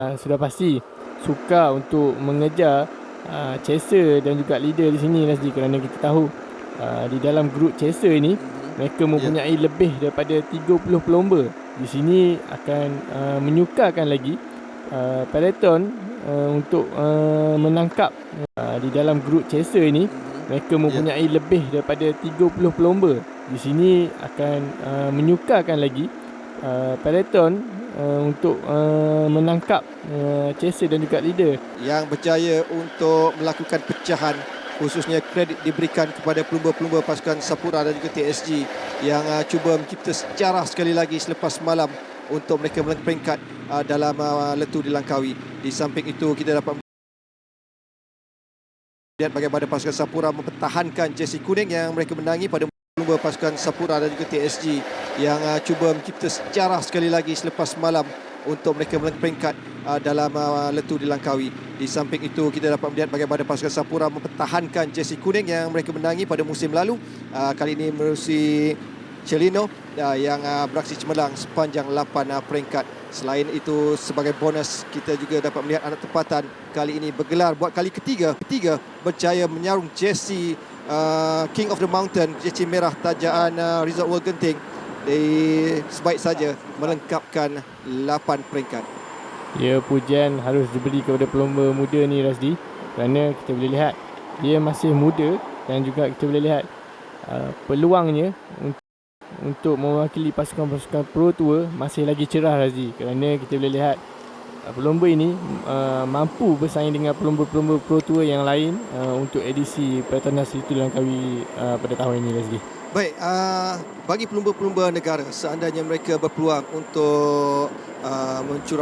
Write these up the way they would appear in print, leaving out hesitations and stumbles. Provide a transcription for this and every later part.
sudah pasti suka untuk mengejar chaser dan juga leader di sini Razli, kerana kita tahu di dalam grup chaser ini mereka mempunyai lebih daripada 30 pelomba. Di sini akan menyukarkan lagi peloton untuk menangkap di dalam grup chaser ini mereka mempunyai lebih daripada 30 pelomba. Di sini akan menyukarkan lagi peloton untuk menangkap chaser dan juga leader yang berjaya untuk melakukan pecahan. Khususnya kredit diberikan kepada pelumba-pelumba pasukan Sapura dan juga TSG yang cuba mencipta sejarah sekali lagi selepas malam untuk mereka melengkapi peringkat dalam letu di Langkawi. Di samping itu kita dapat lihat bagaimana pasukan Sapura mempertahankan jersey kuning yang mereka menangi pada pelumba pasukan Sapura dan juga TSG yang cuba mencipta sejarah sekali lagi selepas malam untuk mereka melengkapi peringkat dalam letu di Langkawi. Di samping itu kita dapat melihat bagaimana pasukan Sapura mempertahankan jersey kuning yang mereka menangi pada musim lalu. Kali ini menerusi Celino yang beraksi cemerlang sepanjang 8 peringkat. Selain itu, sebagai bonus kita juga dapat melihat anak tempatan kali ini bergelar buat kali ketiga berjaya menyarung jersey King of the Mountain, jersey merah tajaan Resort World Genting. Sebaik saja melengkapkan 8 peringkat. Ya, pujian harus diberi kepada pelumba muda ni Razdi, kerana kita boleh lihat dia masih muda dan juga kita boleh lihat peluangnya untuk mewakili pasukan-pasukan Pro Tour masih lagi cerah Razdi, kerana kita boleh lihat pelumba ini mampu bersaing dengan pelumba-pelumba Pro Tour yang lain untuk edisi Petronas itu Langkawi pada tahun ini Razdi. Baik, bagi pelumba-pelumba negara, seandainya mereka berpeluang untuk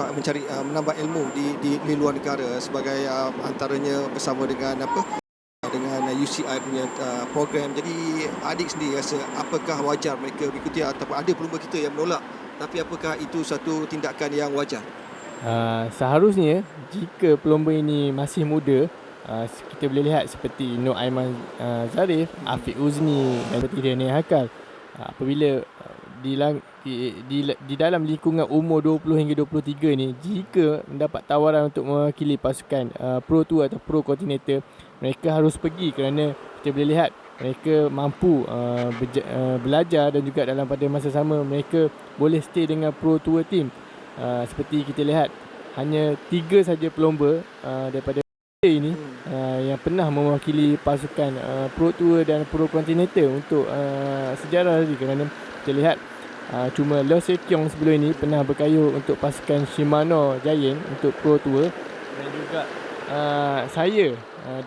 mencari menambah ilmu di luar negara sebagai antaranya bersama dengan dengan UCI punya program. Jadi adik sendiri rasa apakah wajar mereka mengikuti, ataupun ada pelumba kita yang menolak, tapi apakah itu satu tindakan yang wajar? Seharusnya jika pelumba ini masih muda, kita boleh lihat seperti Nur Aiman Zarif, Afiq Uzni dan seperti Daniel Hakal, apabila di dalam lingkungan umur 20 hingga 23 ni, jika mendapat tawaran untuk mewakili pasukan Pro Tour atau Pro Continental, mereka harus pergi, kerana kita boleh lihat mereka mampu belajar dan juga dalam pada masa sama mereka boleh stay dengan Pro Tour team. Seperti kita lihat, hanya 3 saja pelumba daripada ini yang pernah mewakili pasukan Pro Tour dan Pro Continental untuk sejarah tadi, kerana kita lihat cuma Lo Sekiong sebelum ini pernah berkayuh untuk pasukan Shimano Giant untuk Pro Tour, dan juga saya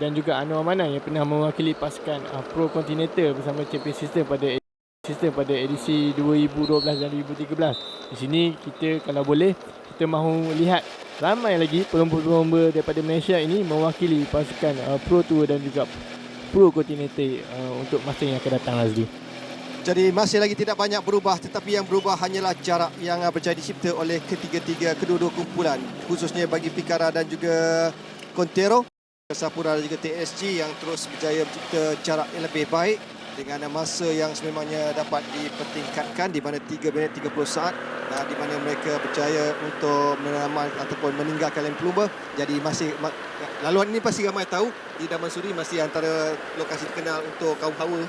dan juga Anwar Manan yang pernah mewakili pasukan Pro Continental bersama Champion System pada edisi 2012 dan 2013. Di sini kita kalau boleh kita mahu lihat ramai lagi pelumba-pelumba daripada Malaysia ini mewakili pasukan Pro Tour dan juga Pro Continental untuk masa yang akan datang Razli. Jadi masih lagi tidak banyak berubah, tetapi yang berubah hanyalah jarak yang berjaya dicipta oleh kedua-dua kumpulan, khususnya bagi Pikara dan juga Contero, Sapura dan juga TSG yang terus berjaya mencipta jarak yang lebih baik dengan masa yang sememangnya dapat dipertingkatkan, di mana 3 minit 30 saat, di mana mereka berjaya untuk menamat ataupun meninggalkan lem pelumba. Jadi masih laluan ini pasti ramai tahu di Damansuri masih antara lokasi terkenal untuk kaum hawa.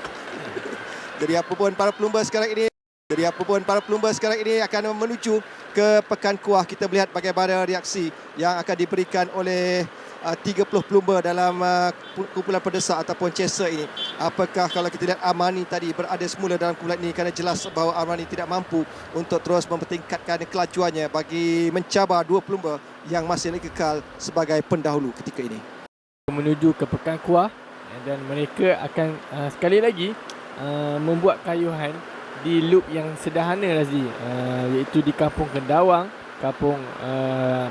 Jadi apapun para pelumba sekarang ini akan menuju ke Pekan Kuah. Kita melihat bagaimana reaksi yang akan diberikan oleh 30 pelumba dalam kumpulan pendesak ataupun chaser ini. Apakah kalau kita lihat Armani tadi berada semula dalam kumpulan ini, kerana jelas bahawa Armani tidak mampu untuk terus mempertingkatkan kelajuannya bagi mencabar 2 pelumba yang masih kekal sebagai pendahulu ketika ini. Menuju ke Pekan Kuah, dan mereka akan sekali lagi membuat kayuhan di loop yang sederhana Razli, iaitu di Kampung Kendawang, Kampung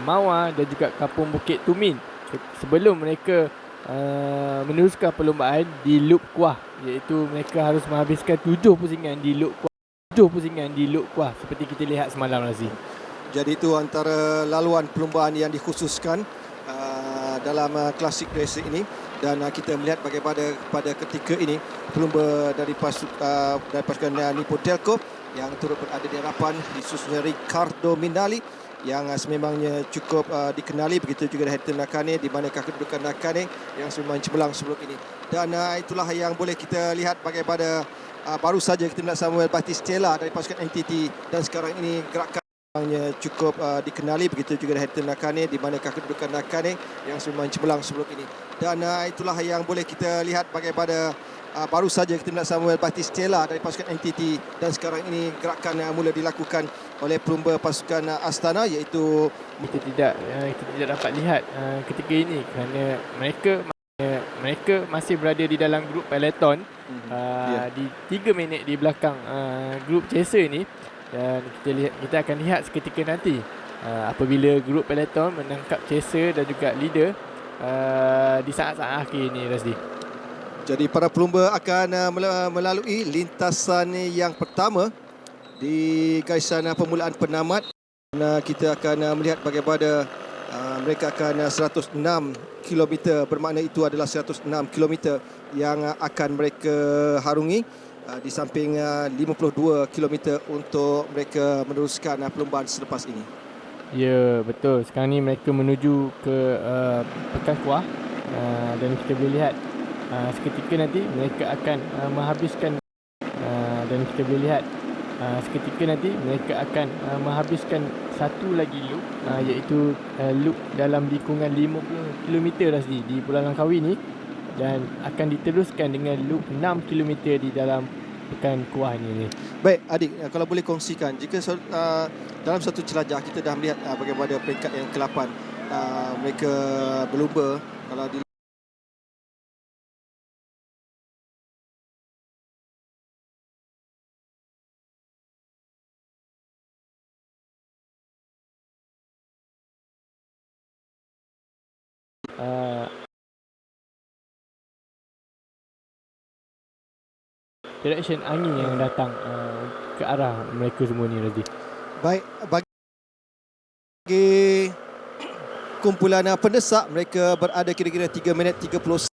Mawar dan juga Kampung Bukit Tumin, sebelum mereka meneruskan perlombaan di loop Kuah, iaitu mereka harus menghabiskan 7 pusingan di loop Kuah seperti kita lihat semalam Razli. Jadi itu antara laluan perlombaan yang dikhususkan dalam klasik race ini, dan kita melihat bagaimana pada ketika ini pelumba dari pasukan Nippon Telco yang turut berada di hadapan disusul Ricardo Minali yang sememangnya cukup dikenali, begitu juga Hampton Nakane, di manakah kedudukan Nakane yang sememang cemerlang sebelum ini. Dan itulah yang boleh kita lihat bagaimana baru saja kita melihat Samuel Batistella dari pasukan NTT, dan sekarang ini gerakan yang cukup dikenali, begitu juga Hampton Nakane, di manakah kedudukan Nakane yang sememang cemerlang sebelum ini. Dan itulah yang boleh kita lihat bagaimana baru saja kita melihat Samuel Batistella dari pasukan NTT, dan sekarang ini gerakan yang mula dilakukan oleh pelumba pasukan Astana, iaitu kita tidak dapat lihat ketika ini kerana mereka masih berada di dalam grup peloton di 3 minit di belakang grup chaser ini, dan kita akan lihat seketika nanti apabila grup peloton menangkap chaser dan juga leader di saat-saat akhir ini, Razdi. Jadi para pelumba akan melalui lintasan yang pertama di garisan permulaan penamat. Kita akan melihat bagaimana mereka akan 106 km, bermakna itu adalah 106 km yang akan mereka harungi, di samping 52 km untuk mereka meneruskan perlumbaan selepas ini. Ya, betul. Sekarang ni mereka menuju ke Pekan Kuah, dan kita boleh lihat seketika nanti mereka akan menghabiskan satu lagi loop, iaitu loop dalam likungan 50 km Razdi di Pulau Langkawi ni, dan akan diteruskan dengan loop 6 km di dalam Pekan Kuah ni. Baik, adik, kalau boleh kongsikan, jika dalam satu jelajah kita dah melihat bagaimana peringkat yang ke-8 mereka berlumba, kalau di direction angin yang datang ke arah mereka semua ni, Razdi. Baik, bagi kumpulan pendesak, mereka berada kira-kira 3 minit 30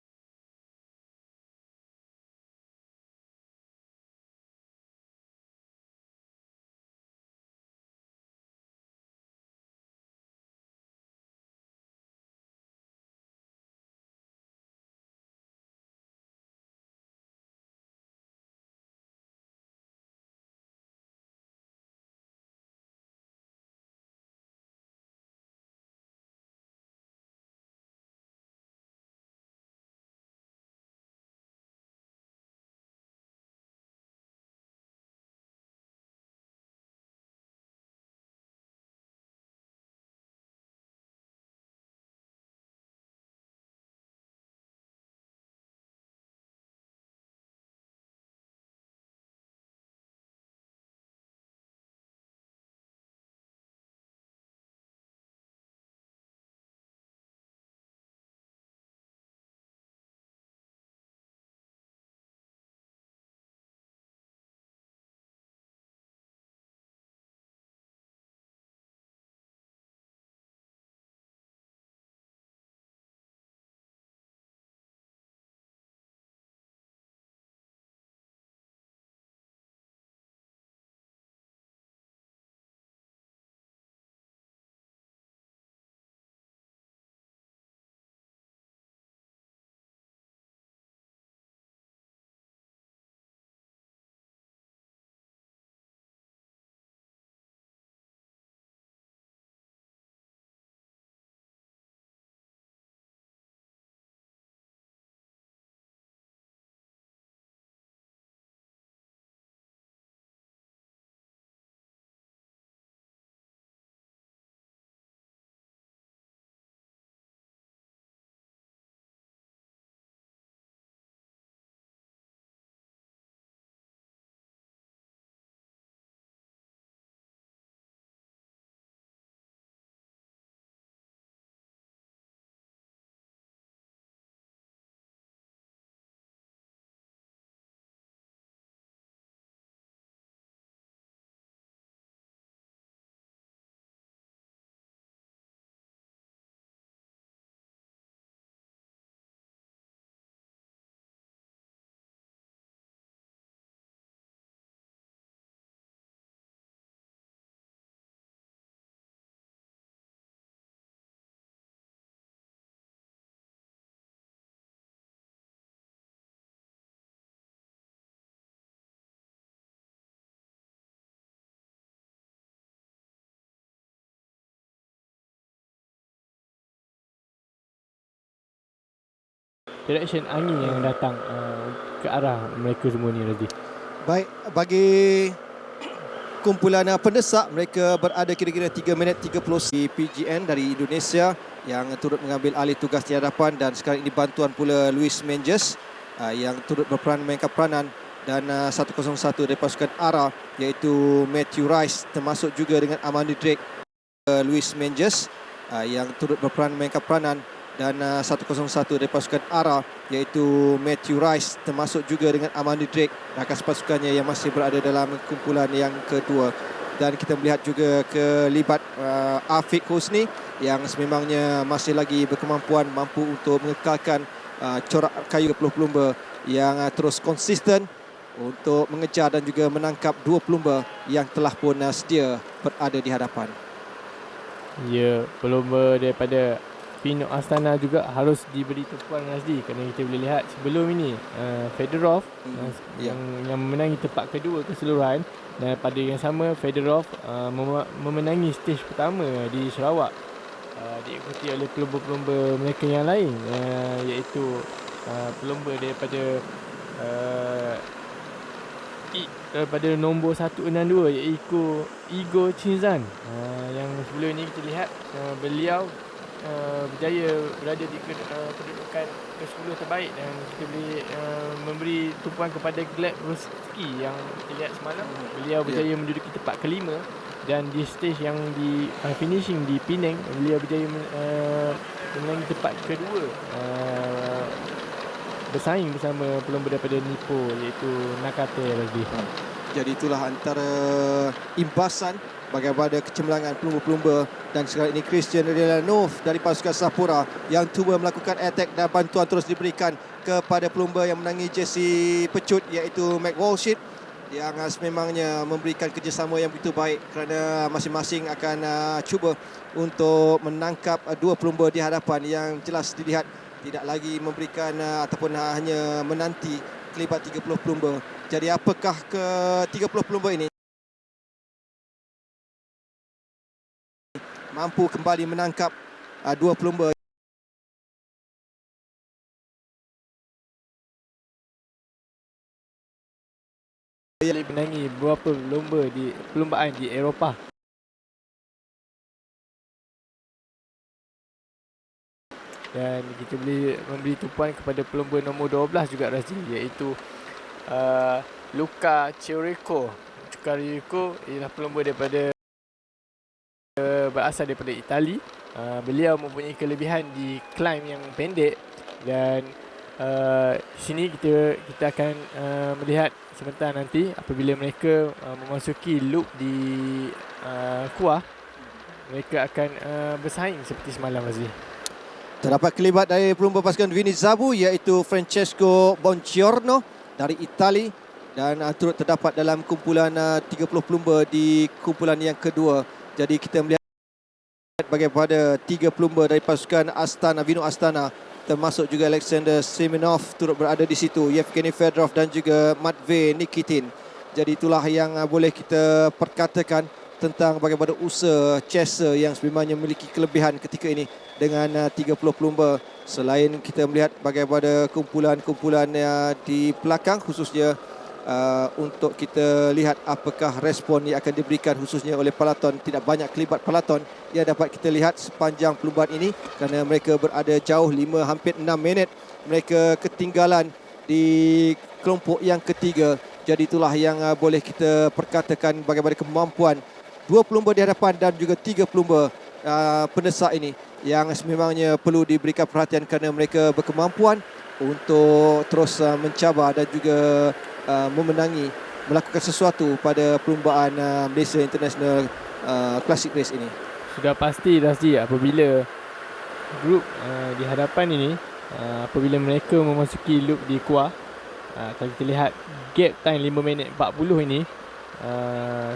direction angin yang datang ke arah mereka semua ni, Razli. Baik, bagi kumpulan pendesak, mereka berada kira-kira 3 minit 30 di PGN dari Indonesia yang turut mengambil alih tugas di hadapan, dan sekarang ini bantuan pula Luis Menges yang turut berperan memainkan peranan, dan 101 dari pasukan ARA iaitu Matthew Rice, termasuk juga dengan Amanda Drake. Luis Menges yang turut berperan memainkan peranan, dan 101 dari pasukan ARA iaitu Matthew Rice, termasuk juga dengan Amanda Drake, rakan pasukannya yang masih berada dalam kumpulan yang kedua. Dan kita melihat juga kelibat Afiq Husni yang sememangnya masih lagi berkemampuan mampu untuk mengekalkan corak kayu 20 pelumba yang terus konsisten untuk mengejar dan juga menangkap 2 pelumba yang telah pun sedia berada di hadapan. Ya, pelumba daripada Pino Astana juga harus diberi tumpuan, Razli, kerana kita boleh lihat sebelum ini Fedorov yang memenangi tempat kedua keseluruhan, dan pada yang sama Fedorov memenangi stage pertama di Sarawak, diikuti oleh pelumba-pelumba mereka yang lain, iaitu pelumba daripada nombor 162 iaitu Igor Chinzan, yang sebelum ini kita lihat beliau berjaya berada di kedudukan ke-10 terbaik, dan kita boleh memberi tumpuan kepada Gleb Ruski yang kita lihat semalam. Beliau berjaya menduduki tempat kelima, dan di stage yang di finishing di Penang, beliau berjaya menangi tempat kedua, bersaing bersama pelumba daripada Nipo iaitu Nakate lagi. Jadi itulah antara imbasan bagaimana kecemerlangan pelumba-pelumba, dan sekarang ini Christian Rilanov dari pasukan Sapura yang cuba melakukan attack, dan bantuan terus diberikan kepada pelumba yang menangi jersey pecut iaitu Mac Walshit, yang sememangnya memberikan kerjasama yang begitu baik kerana masing-masing akan cuba untuk menangkap 2 pelumba di hadapan yang jelas dilihat tidak lagi memberikan ataupun hanya menanti kelibat 30 pelumba. Jadi apakah ke 30 pelumba ini mampu kembali menangkap 2 pelumba boleh menangi beberapa perlombaan di Eropah. Dan kita boleh memberi tumpuan kepada pelumba nombor 12 juga, Razli, iaitu Luka Ciorico. Ialah pelumba daripada berasal daripada Itali. Beliau mempunyai kelebihan di climb yang pendek, dan di sini kita akan melihat sebentar nanti apabila mereka memasuki loop di Kuah, mereka akan bersaing seperti semalam, Razli. Terdapat kelibat dari pelumba pasukan Vini Zabu iaitu Francesco Bongiorno dari Itali, dan turut terdapat dalam kumpulan 30 pelumba di kumpulan yang kedua. Jadi kita melihat bagaimana 3 pelumba dari pasukan Astana, Vino Astana, termasuk juga Alexander Semenov turut berada di situ, Yevgeny Fedorov dan juga Matvey Nikitin. Jadi itulah yang boleh kita perkatakan tentang bagaimana usaha Chester yang sebenarnya memiliki kelebihan ketika ini dengan 30 pelumba. Selain kita melihat bagaimana kumpulan-kumpulan di belakang, khususnya untuk kita lihat apakah respon yang akan diberikan khususnya oleh peloton. Tidak banyak kelibat peloton yang dapat kita lihat sepanjang perlumbaan ini kerana mereka berada jauh, hampir 6 minit mereka ketinggalan di kelompok yang ketiga. Jadi itulah yang boleh kita perkatakan bagaimana kemampuan 2 pelumba di hadapan dan juga 3 pelumba pendesak ini yang sememangnya perlu diberikan perhatian kerana mereka berkemampuan untuk terus mencabar dan juga memenangi, melakukan sesuatu pada perlumbaan Malaysia International Classic Race ini. Sudah pasti, Razli, apabila grup di hadapan ini, apabila mereka memasuki loop di Kuah, kalau kita lihat gap time 5 minit 40 ini,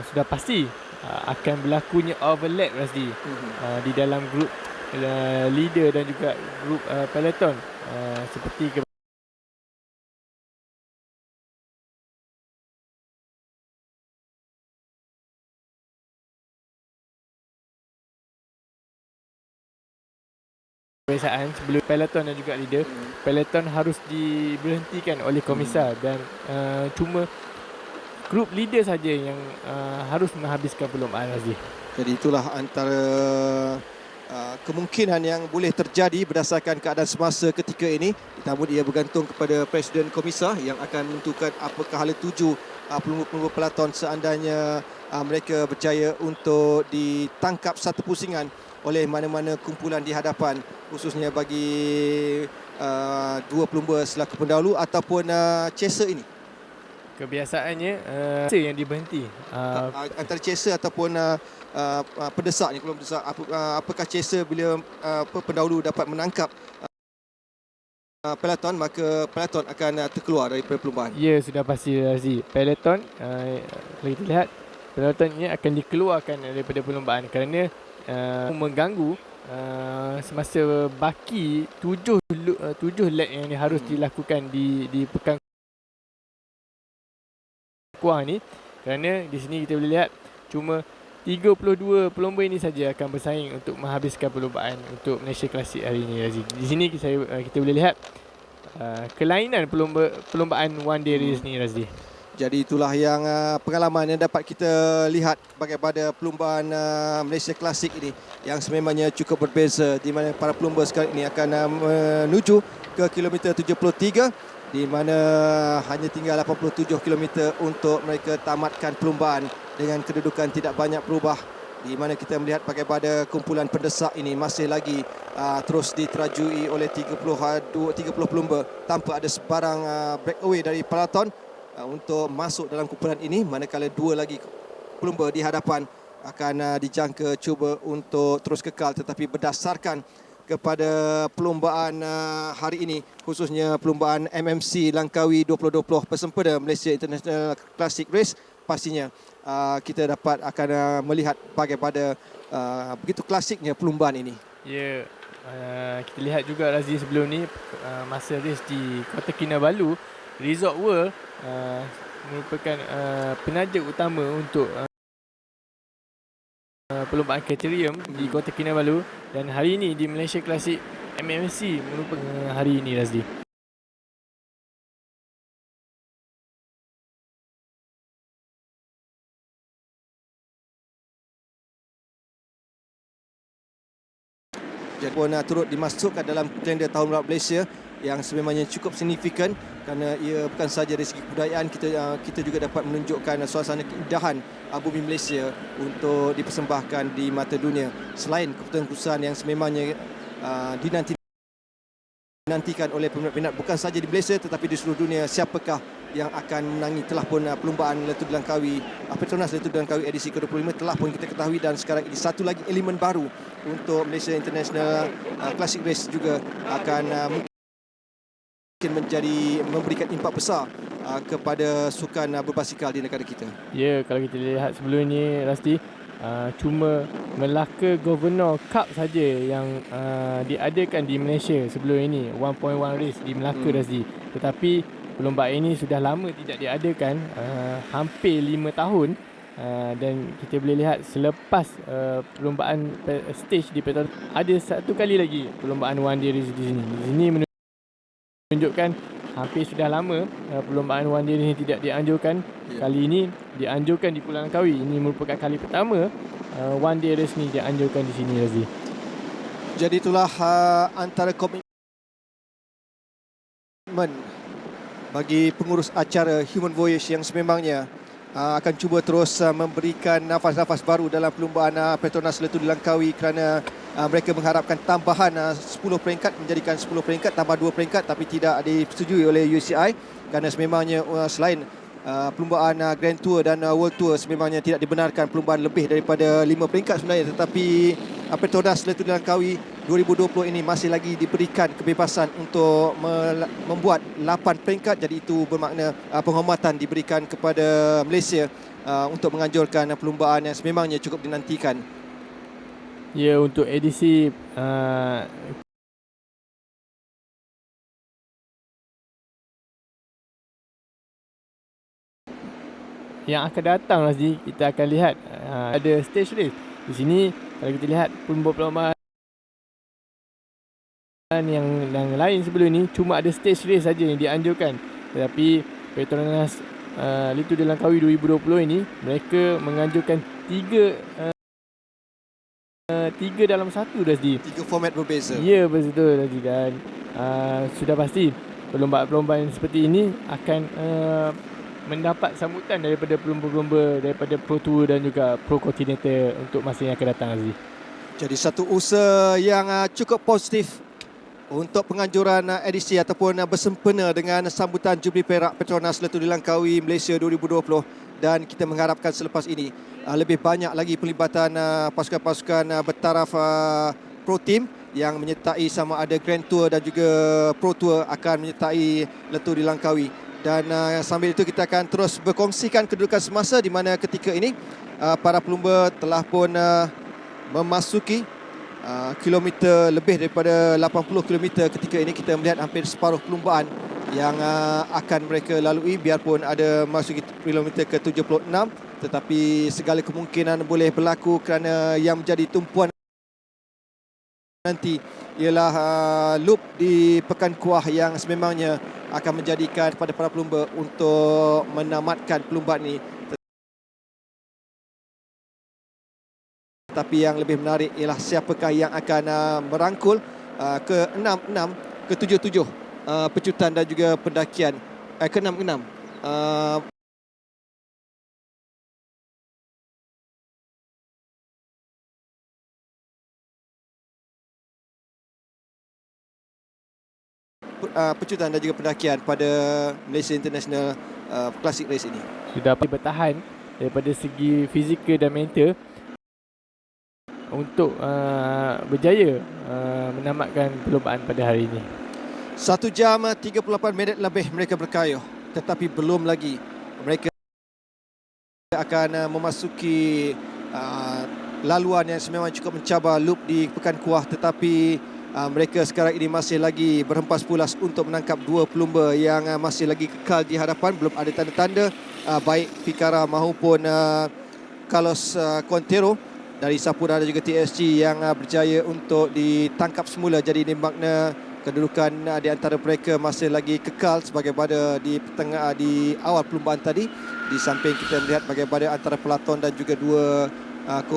sudah pasti akan berlakunya overlap, Razli, di dalam grup leader dan juga grup peloton, seperti kebiasaan sebelum peloton dan juga leader. Peloton harus diberhentikan oleh komisar dan cuma grup leader saja yang harus menghabiskan perlombaan, Razif. Jadi itulah antara kemungkinan yang boleh terjadi berdasarkan keadaan semasa ketika ini. Namun ia bergantung kepada Presiden Komisar yang akan menentukan apakah hala tuju pelumba-pelumba peloton seandainya mereka berjaya untuk ditangkap satu pusingan oleh mana-mana kumpulan di hadapan, khususnya bagi dua pelumba selaku pendahulu ataupun chaser ini. Kebiasaannya chaser yang diberhenti. Antara chaser ataupun pendesak ni, kalau pendesak, apakah chaser bila pendahulu dapat menangkap peloton, maka peloton akan terkeluar daripada perlumbaan. Ya, sudah pasti, Razi. Peloton, kalau kita lihat, peloton ini akan dikeluarkan daripada perlumbaan kerana mengganggu semasa baki 7 lap yang harus dilakukan di Pekan Kuah ni. Kerana di sini kita boleh lihat cuma 32 pelumba ini saja akan bersaing untuk menghabiskan perlombaan untuk Malaysia Classic hari ini, Razi. Di sini kita boleh lihat kelainan perlombaan one day race ni, Razi. Jadi itulah yang pengalaman yang dapat kita lihat bagaimana perlumbaan Malaysia Classic ini yang sememangnya cukup berbeza, di mana para pelumba sekarang ini akan menuju ke kilometer 73, di mana hanya tinggal 87 km untuk mereka tamatkan perlumbaan dengan kedudukan tidak banyak berubah, di mana kita melihat bagaimana kumpulan pendesak ini masih lagi terus diterajui oleh 30 pelumba tanpa ada sebarang breakaway dari peloton untuk masuk dalam kumpulan ini, manakala dua lagi pelumba di hadapan akan dijangka cuba untuk terus kekal, tetapi berdasarkan kepada perlumbaan hari ini, khususnya perlumbaan MMC Langkawi 2020 bersempena Malaysia International Classic Race, pastinya kita dapat akan melihat bagaimana begitu klasiknya perlumbaan ini. Ya, kita lihat juga, Razi, sebelum ni masa race di Kota Kinabalu, Resort World merupakan penaja utama untuk perlombaan kriterium di Kota Kinabalu, dan hari ini di Malaysia Classic MMC merupakan hari ini, Razli. Jadi pun turut dimasukkan dalam kalender tahun balap Malaysia yang sememangnya cukup signifikan kerana ia bukan sahaja dari segi kebudayaan, kita juga dapat menunjukkan suasana keindahan bumi Malaysia untuk dipersembahkan di mata dunia. Selain keputusan-keputusan yang sememangnya dinantikan oleh peminat-peminat bukan sahaja di Malaysia tetapi di seluruh dunia, siapakah yang akan menangi telah pun perlumbaan Letup Langkawi, Petronas Letup Langkawi edisi ke-25 telah pun kita ketahui, dan sekarang ini satu lagi elemen baru untuk Malaysia International Classic Race juga akan mungkin memberikan impak besar kepada sukan berbasikal di negara kita. Ya, kalau kita lihat sebelum ini, Rasti, cuma Melaka Governor Cup saja yang diadakan di Malaysia sebelum ini, 1.1 race di Melaka, Rasti. Tetapi perlombaan ini sudah lama tidak diadakan, hampir 5 tahun. Dan kita boleh lihat selepas perlombaan stage di Petronas, ada satu kali lagi perlombaan one day race di sini. Di sini menunjukkan hampir sudah lama perlombaan one day ini tidak dianjurkan. Kali ini dianjurkan di Pulau Langkawi. Ini merupakan kali pertama one day race ni dianjurkan di sini, Razi. Jadi itulah antara komitmen bagi pengurus acara Human Voyage yang sememangnya akan cuba terus memberikan nafas-nafas baru dalam perlumbaan Petronas Letup Langkawi, kerana mereka mengharapkan tambahan 10 peringkat, menjadikan 10 peringkat tambah 2 peringkat, tapi tidak disetujui oleh UCI kerana sememangnya selain perlumbaan Grand Tour dan World Tour, sememangnya tidak dibenarkan perlumbaan lebih daripada 5 peringkat sebenarnya, tetapi Petronas Letup Langkawi 2020 ini masih lagi diberikan kebebasan untuk membuat 8 peringkat. Jadi itu bermakna penghormatan diberikan kepada Malaysia untuk menganjurkan perlumbaan yang sememangnya cukup dinantikan. Ya, untuk edisi yang akan datang, Razi, kita akan lihat ada stage race. Di sini kalau kita lihat perlombaan yang lain sebelum ni cuma ada stage race saja yang dianjurkan. Tetapi Petronas Litu di Langkawi 2020 ini mereka menganjurkan tiga dalam satu dah di. Tiga format berbeza. Ya, betul Razi, dan sudah pasti perlombaan seperti ini akan mendapat sambutan daripada pelumba-pelumba daripada Pro Tour dan juga Pro Continental untuk masa yang akan datang, Aziz. Jadi satu usaha yang cukup positif untuk penganjuran edisi ataupun bersempena dengan sambutan Jubli Perak Petronas Letu di Langkawi Malaysia 2020, dan kita mengharapkan selepas ini lebih banyak lagi pelibatan pasukan-pasukan bertaraf Pro Team yang menyertai sama ada Grand Tour dan juga Pro Tour akan menyertai Letu di Langkawi. Dan sambil itu kita akan terus berkongsikan kedudukan semasa di mana ketika ini para pelumba telah pun memasuki kilometer lebih daripada 80 kilometer. Ketika ini kita melihat hampir separuh perlumbaan yang akan mereka lalui, biarpun ada masuki kilometer ke 76, tetapi segala kemungkinan boleh berlaku kerana yang menjadi tumpuan nanti ialah loop di Pekan Kuah yang sememangnya akan menjadikan kepada para pelumba untuk menamatkan perlumbaan ini. Tapi yang lebih menarik ialah siapakah yang akan merangkul ke 6-6, ke 7-7 pecutan dan juga pendakian ke 6-6. Pecutan dan juga pendakian pada Malaysia International Classic Race ini. Sudah bertahan daripada segi fizikal dan mental untuk berjaya menamatkan perlombaan pada hari ini. 1 jam 38 minit lebih mereka berkayuh, tetapi belum lagi mereka akan memasuki laluan yang sememangnya cukup mencabar, loop di Pekan Kuah. Tetapi mereka sekarang ini masih lagi berhempas pulas untuk menangkap dua pelumba yang masih lagi kekal di hadapan. Belum ada tanda-tanda baik Fikara maupun Carlos Quintero dari Sapura dan juga TSG yang berjaya untuk ditangkap semula. Jadi ini makna kedudukan di antara mereka masih lagi kekal sebagaimana di awal perlumbaan tadi. Di samping kita melihat bagaimana antara pelaton dan juga dua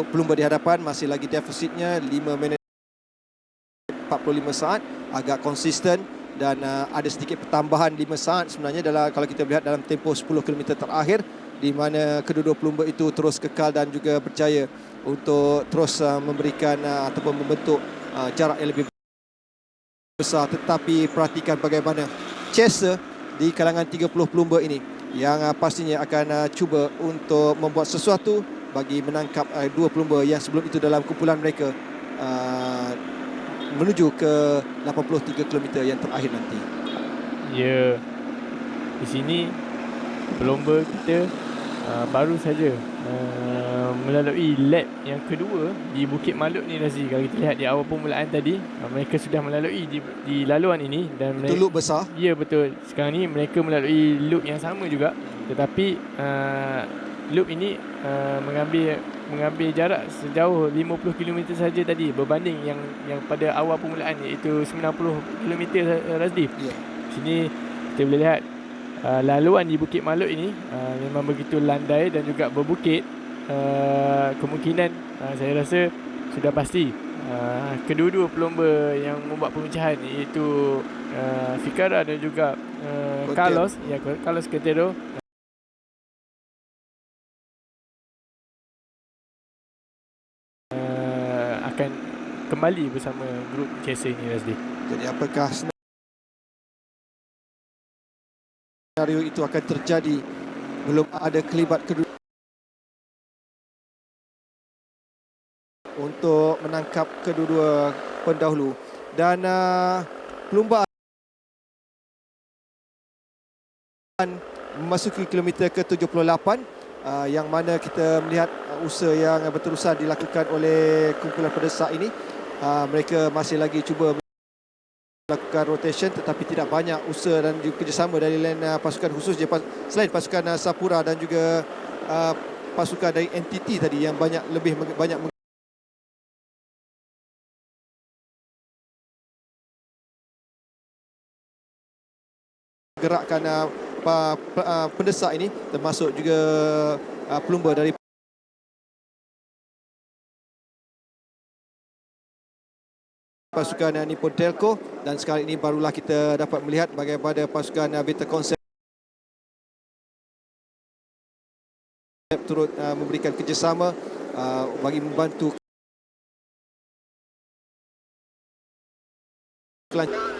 pelumba di hadapan masih lagi defisitnya 5 minit 45 saat, agak konsisten, dan ada sedikit pertambahan 5 saat sebenarnya kalau kita melihat dalam tempoh 10 km terakhir, di mana kedua-dua pelumba itu terus kekal dan juga berjaya untuk terus memberikan ataupun membentuk jarak yang lebih besar. Tetapi perhatikan bagaimana chaser di kalangan 30 pelumba ini yang pastinya akan cuba untuk membuat sesuatu bagi menangkap dua pelumba yang sebelum itu dalam kumpulan mereka menuju ke 83 km yang terakhir nanti. Ya, di sini pelumba kita baru saja melalui lap yang kedua di Bukit Maluk ni, Razi. Kalau kita lihat di awal permulaan tadi, mereka sudah melalui di laluan ini, dan itu loop besar. Ya, betul. Sekarang ni mereka melalui loop yang sama juga, tetapi loop ini mengambil jarak sejauh 50 km saja tadi, berbanding yang pada awal permulaan iaitu 90 km, Razdi. Ya. Sini kita boleh lihat laluan di Bukit Maluk ini memang begitu landai dan juga berbukit. Kemungkinan saya rasa sudah pasti kedua-dua pelumba yang membuat pemecahan iaitu Fikara dan juga Carlos Quintero akan kembali bersama grup chaser ini, Razdi. Jadi apakah senario itu akan terjadi? Belum ada kelibat kedua untuk menangkap kedua-dua pendahulu, dan perlumbaan memasuki kilometer ke 78, yang mana kita melihat usaha yang berterusan dilakukan oleh kumpulan pendesak ini. Mereka masih lagi cuba melakukan rotation, tetapi tidak banyak usaha dan juga kerjasama dari lain pasukan khusus selain pasukan Sapura dan juga pasukan dari NTT tadi yang banyak gerakkan pendesak ini, termasuk juga pelumba dari pasukan Nippon Telco. Dan sekarang ini barulah kita dapat melihat bagaimana pasukan Beta Concept turut memberikan kerjasama bagi membantu kelancaran.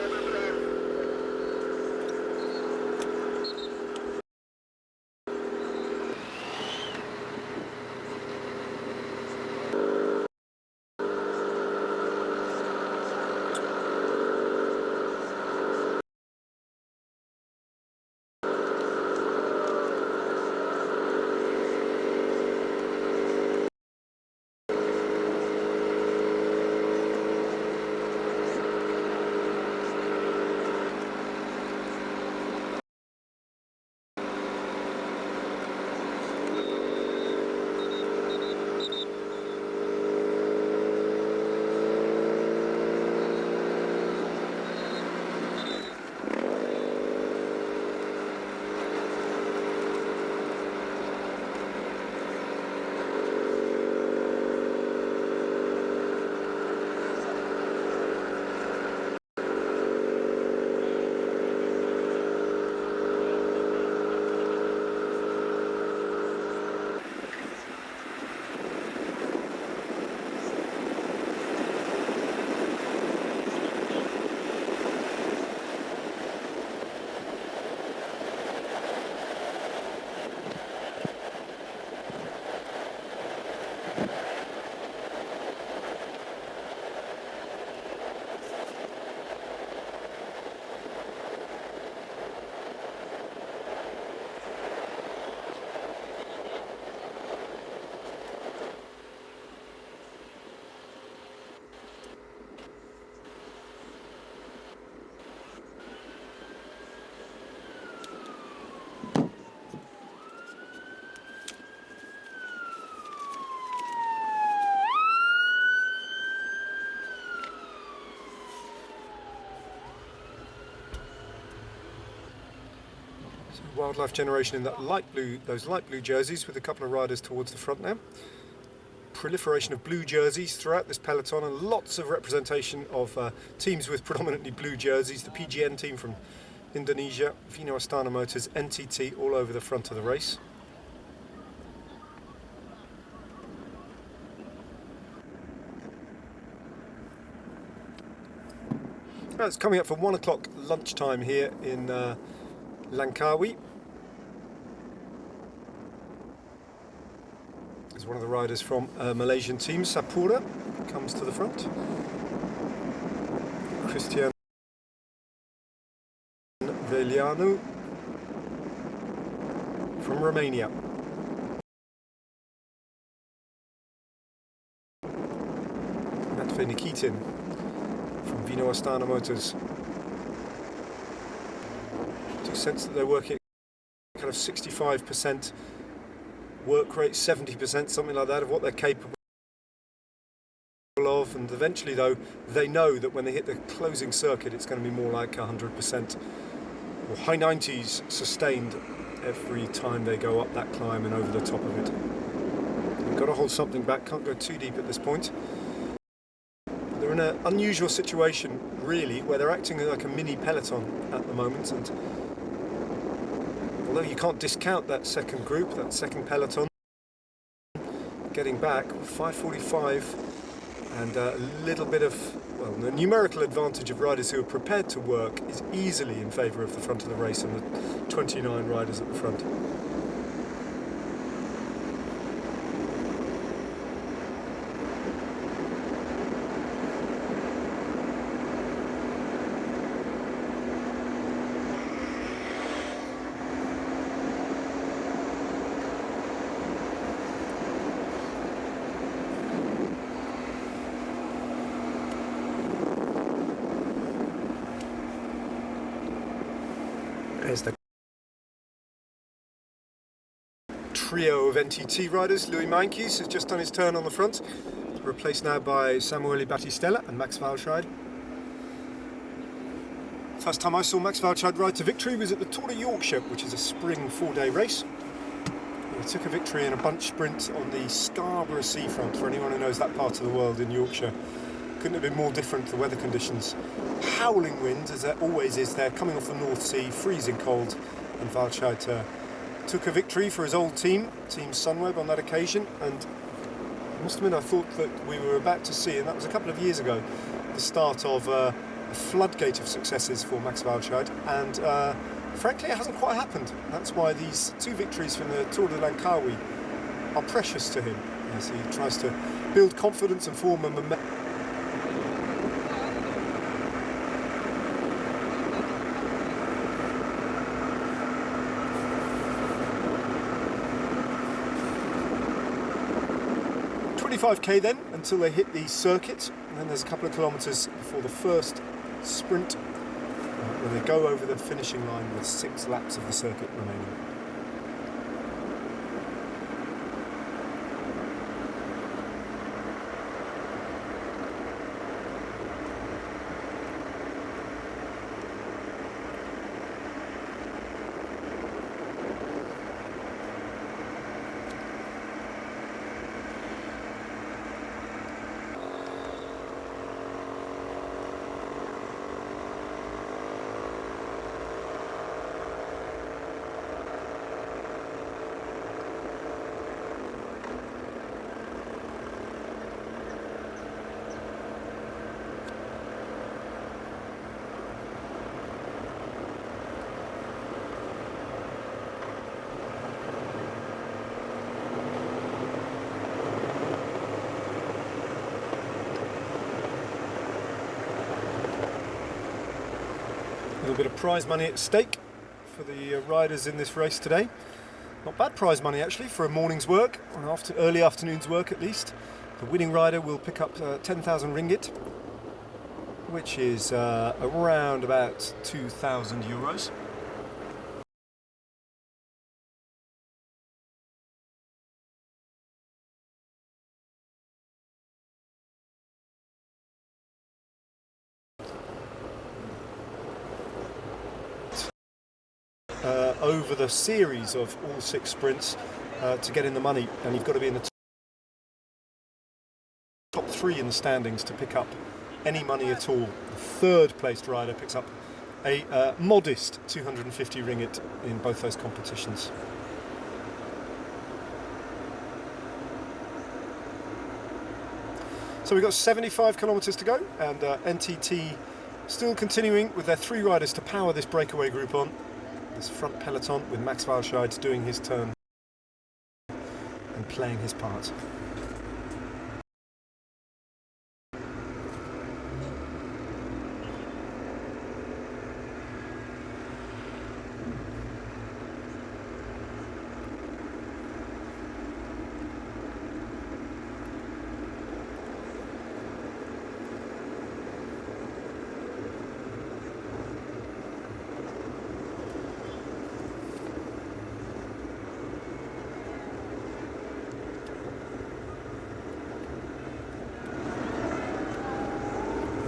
Wildlife generation in that those light blue jerseys, with a couple of riders towards the front now. Proliferation of blue jerseys throughout this peloton, and lots of representation of teams with predominantly blue jerseys. The PGN team from Indonesia, Vino Astana Motors, NTT, all over the front of the race. Well, it's coming up for 1 o'clock lunchtime here in Langkawi. As one of the riders from Malaysian team, Sapura, comes to the front. Christian Velianu from Romania. Matvei Nikitin from Vino Astana Motors. Do sense that they're working at kind of 65% work rate, 70%, something like that, of what they're capable of, and eventually though they know that when they hit the closing circuit it's going to be more like 100% or high 90s sustained every time they go up that climb and over the top of it. You've got to hold something back, can't go too deep at this point. They're in an unusual situation really, where they're acting like a mini peloton at the moment, and although you can't discount that second group, that second peloton, getting back 5:45, and a little bit of, well, the numerical advantage of riders who are prepared to work is easily in favour of the front of the race and the 29 riders at the front. There's the trio of NTT riders. Louis Meintjes has just done his turn on the front, replaced now by Samuele Battistella and Max Walscheid. First time I saw Max Valchheid ride to victory was at the Tour of Yorkshire, which is a spring 4-day race. He took a victory in a bunch sprint on the Scarborough seafront. For anyone who knows that part of the world in Yorkshire, couldn't have been more different, the weather conditions. Howling winds, as there always is there, coming off the North Sea, freezing cold, and Valchheid took a victory for his old team, Team Sunweb, on that occasion. And I must admit, I thought that we were about to see, and that was a couple of years ago, the start of a floodgate of successes for Max Valchheid, and frankly it hasn't quite happened. That's why these 2 victories from the Tour de Langkawi are precious to him as he tries to build confidence and form a momentum. .25k then until they hit the circuit, and then there's a couple of kilometres before the first sprint when they go over the finishing line with 6 laps of the circuit remaining. A little bit of prize money at stake for the riders in this race today. Not bad prize money actually for a morning's work, or early afternoon's work at least. The winning rider will pick up 10,000 ringgit, which is around about 2,000 euros. Over the series of all 6 sprints to get in the money, and you've got to be in the top 3 in the standings to pick up any money at all. The 3rd placed rider picks up a modest 250 ringgit in both those competitions. So we've got 75 kilometres to go, and NTT still continuing with their 3 riders to power this breakaway group on. This front peloton with Max Valchheid doing his turn and playing his part.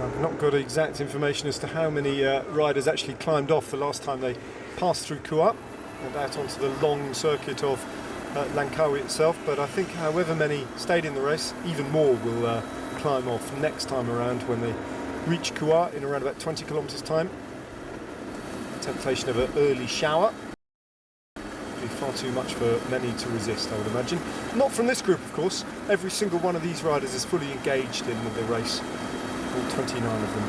I've not got exact information as to how many riders actually climbed off the last time they passed through Kuah and out onto the long circuit of Langkawi itself, but I think however many stayed in the race, even more will climb off next time around when they reach Kuah in around about 20 kilometres time. Temptation of an early shower would be far too much for many to resist, I would imagine. Not from this group, of course. Every single one of these riders is fully engaged in the race. All 29 of them.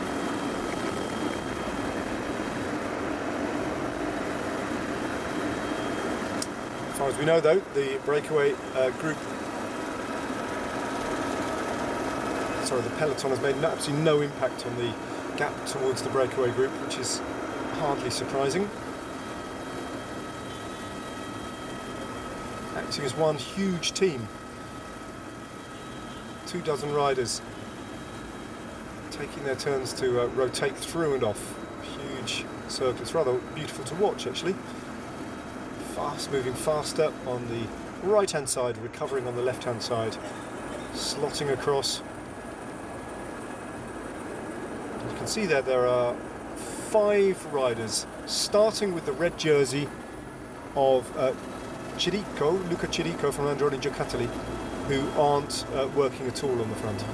As far as we know though, the breakaway group, sorry, the peloton has made absolutely no impact on the gap towards the breakaway group, which is hardly surprising. Acting as one huge team. 24 riders taking their turns to rotate through and off. Huge circle. It's rather beautiful to watch actually. Fast, moving faster on the right hand side, recovering on the left hand side, slotting across. You can see there are 5 riders, starting with the red jersey of Luca Chirico from Androni Giocattoli, who aren't working at all on the front.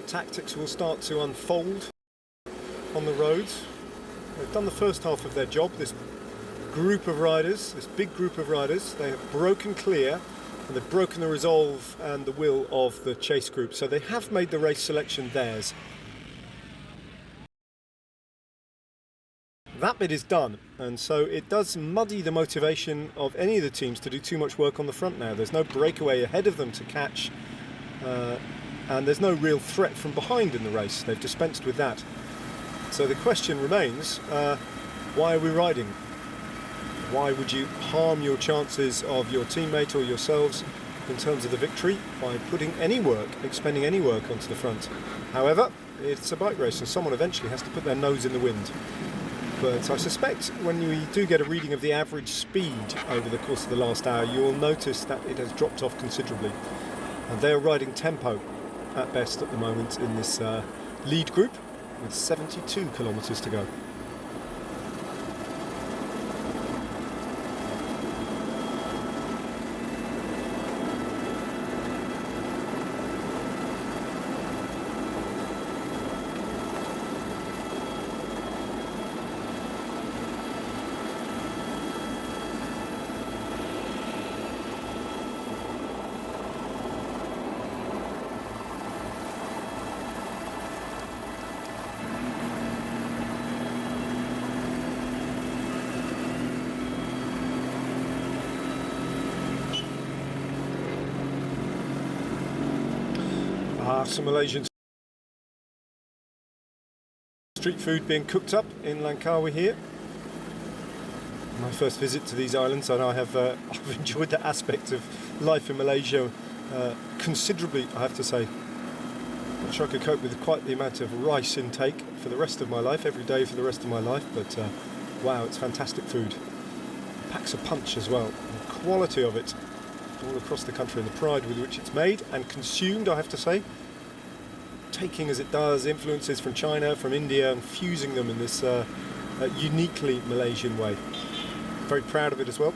Tactics will start to unfold on the roads. They've done the first half of their job. This group of riders, this big group of riders, they have broken clear and they've broken the resolve and the will of the chase group. So they have made the race selection theirs. That bit is done, and so it does muddy the motivation of any of the teams to do too much work on the front now. There's no breakaway ahead of them to catch, and there's no real threat from behind in the race. They've dispensed with that. So the question remains, why are we riding? Why would you harm your chances of your teammate or yourselves in terms of the victory by putting any work, expending any work onto the front? However, it's a bike race and someone eventually has to put their nose in the wind. But I suspect when we do get a reading of the average speed over the course of the last hour, you will notice that it has dropped off considerably. And they are riding tempo at best at the moment in this lead group with 72 kilometres to go. Some Malaysian street food being cooked up in Langkawi here. My first visit to these islands, and I have I've enjoyed that aspect of life in Malaysia considerably, I have to say. I'm not sure I could cope with quite the amount of rice intake for the rest of my life, every day for the rest of my life, but wow, it's fantastic food. It packs a punch as well. The quality of it all across the country and the pride with which it's made and consumed, I have to say. Taking as it does influences from China, from India, and fusing them in this uniquely Malaysian way. Very proud of it as well,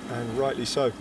and rightly so.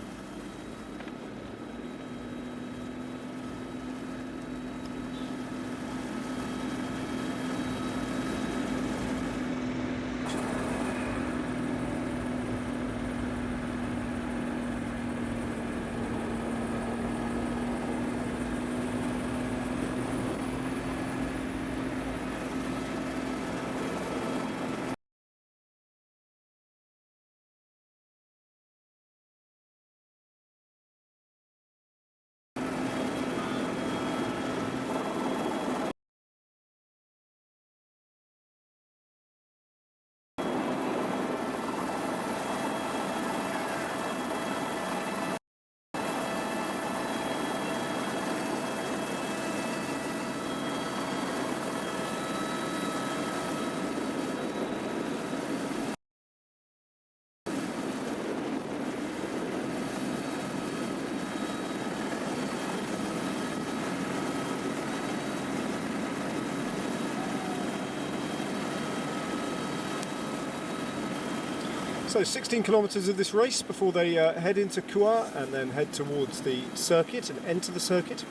So 16 kilometres of this race before they head into Kuah and then head towards the circuit and enter the circuit.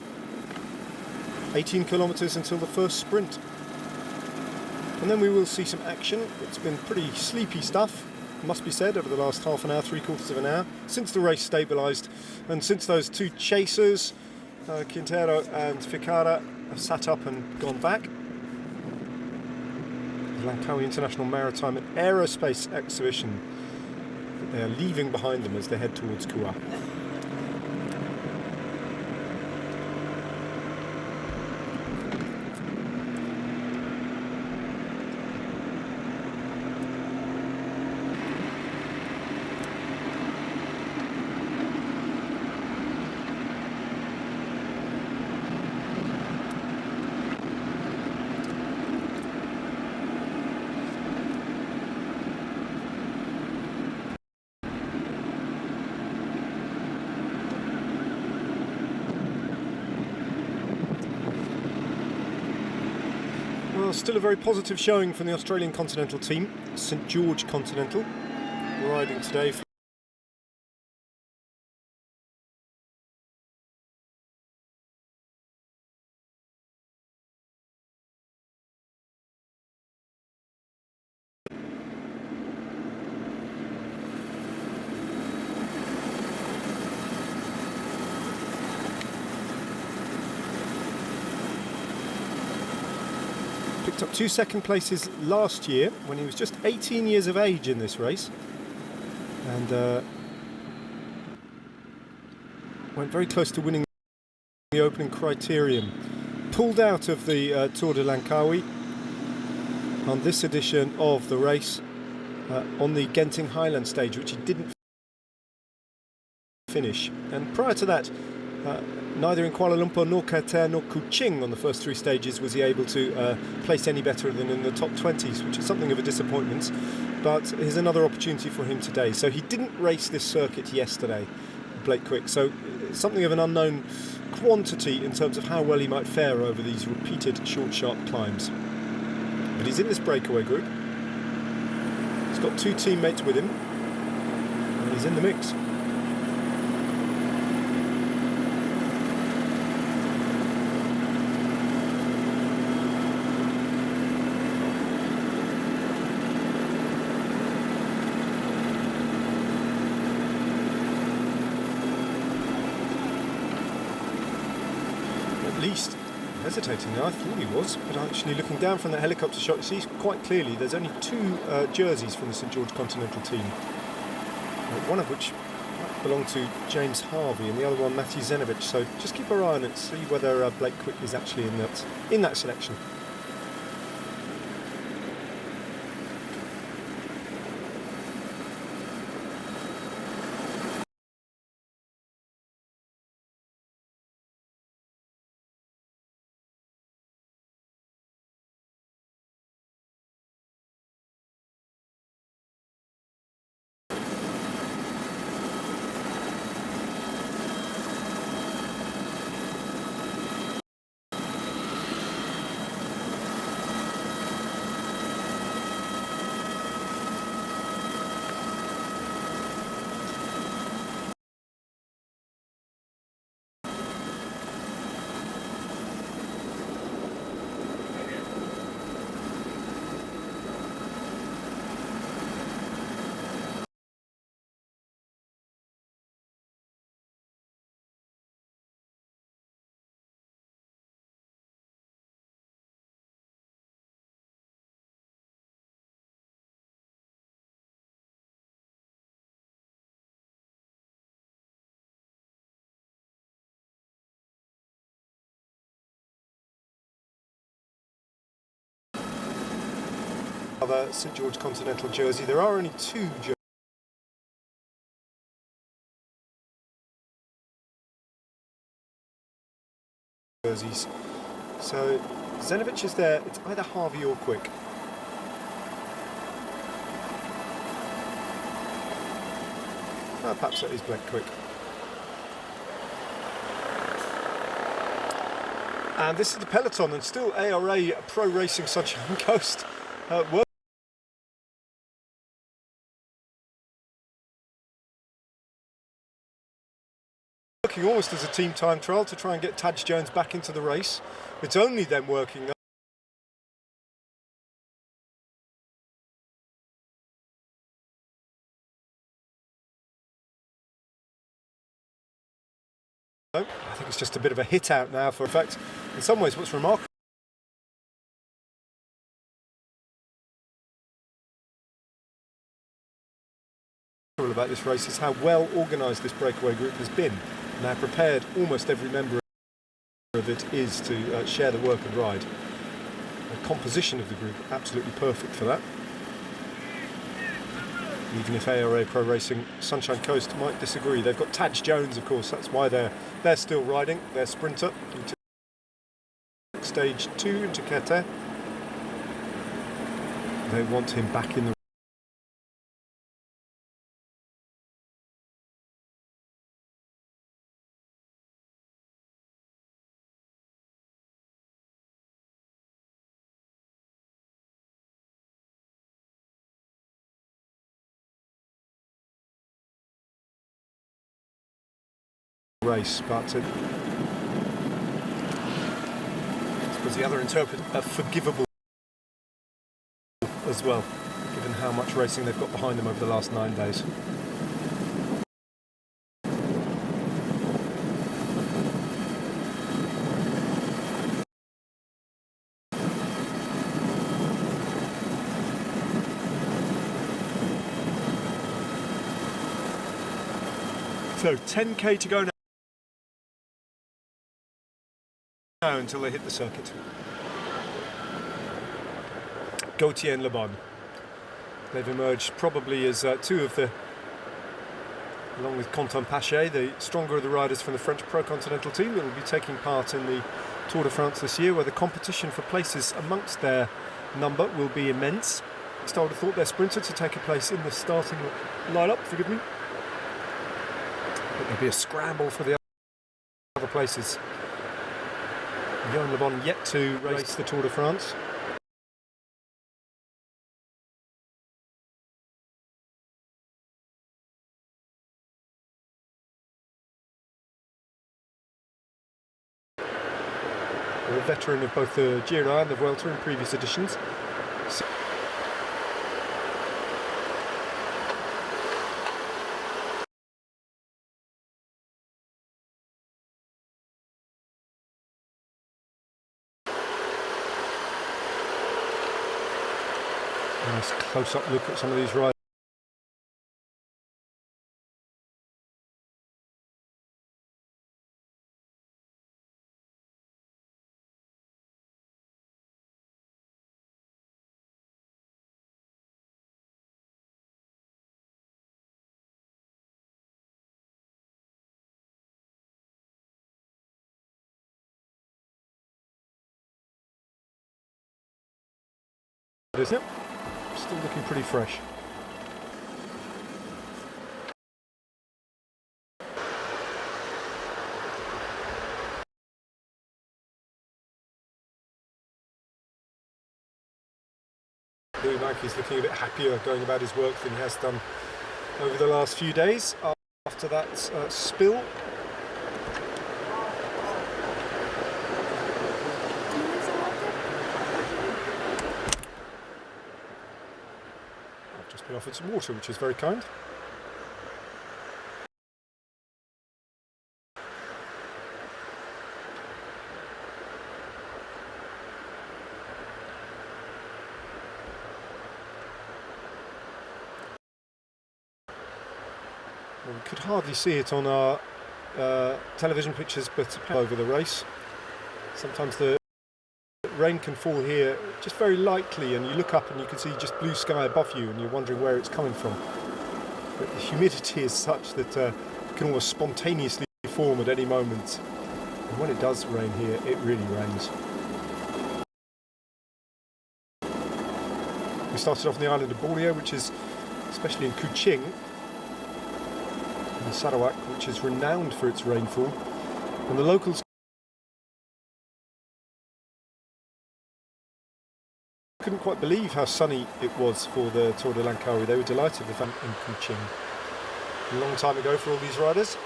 18 kilometres until the first sprint. And then we will see some action. It's been pretty sleepy stuff, must be said, over the last half an hour, 3/4 of an hour, since the race stabilised and since those two chasers, Quintero and Ficara, have sat up and gone back. The Langkawi International Maritime and Aerospace Exhibition, they are leaving behind them as they head towards Kuah. Well, still a very positive showing from the Australian Continental team, St George Continental, riding today. Picked up 2 second places last year when he was just 18 years of age in this race, and went very close to winning the opening criterium. Pulled out of the Tour de Langkawi on this edition of the race on the Genting Highland stage, which he didn't finish. And prior to that, neither in Kuala Lumpur nor Qatar nor Kuching on the first 3 stages was he able to place any better than in the top 20s, which is something of a disappointment, but here's another opportunity for him today. So he didn't race this circuit yesterday, Blake Quick, so something of an unknown quantity in terms of how well he might fare over these repeated short, sharp climbs. But he's in this breakaway group. He's got 2 teammates with him, and he's in the mix. Least hesitating now, I thought he was, but actually looking down from that helicopter shot, you see quite clearly there's only 2 jerseys from the St George Continental team, one of which might belong to James Harvey and the other one Matthew Zenovich, so just keep our eye on it, see whether Blake Quick is actually in that selection. Other St George Continental jersey. There are only 2 jerseys. So Zenovich is there. It's either Harvey or Quick. Perhaps that is Blake Quick. And this is the peloton, and still ARA Pro Racing Sunshine Coast working almost as a team time trial to try and get Taj Jones back into the race. It's only then working I think it's just a bit of a hit out now for effect. In some ways, what's remarkable about this race is how well organised this breakaway group has been, and how prepared almost every member of it is to share the work and ride. The composition of the group absolutely perfect for that. Even if ARA Pro Racing Sunshine Coast might disagree. They've got Taj Jones, of course, that's why they're still riding, their sprinter into stage 2 into Kete. They want him back in the race, but I suppose the other interpret forgivable as well, given how much racing they've got behind them over the last 9 days. So 10k to go now until they hit the circuit. Gautier and Le Bon. They've emerged probably as two of the, along with Quentin Paché, the stronger of the riders from the French Pro-Continental team that will be taking part in the Tour de France this year, where the competition for places amongst their number will be immense. I would have thought their sprinter to take a place in the starting lineup, forgive me. But there'll be a scramble for the other places. Johan Le Bon yet to race the Tour de France. A veteran of both the Giro and the Vuelta in previous editions. Nice close-up look at some of these riders. Isn't it? Still looking pretty fresh. Nike's looking a bit happier going about his work than he has done over the last few days after that spill. I've just been offered some water, which is very kind. Well, we could hardly see it on our television pictures, but over the race. Sometimes the rain can fall here just very lightly, and you look up and you can see just blue sky above you, and you're wondering where it's coming from. But the humidity is such that it can almost spontaneously form at any moment. And when it does rain here, it really rains. We started off on the island of Borneo, which is, especially in Kuching, and Sarawak, which is renowned for its rainfall, and the locals couldn't quite believe how sunny it was for the Tour de Langkawi. They were delighted with that in Kuching. A long time ago for all these riders.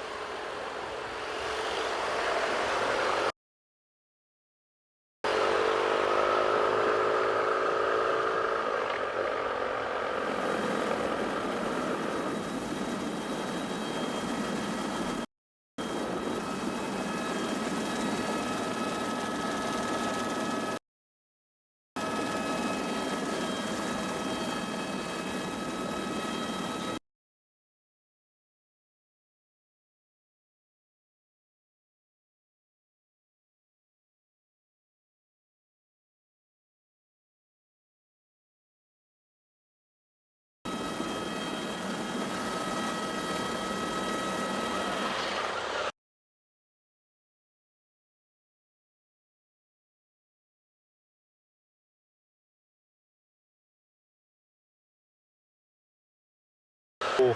For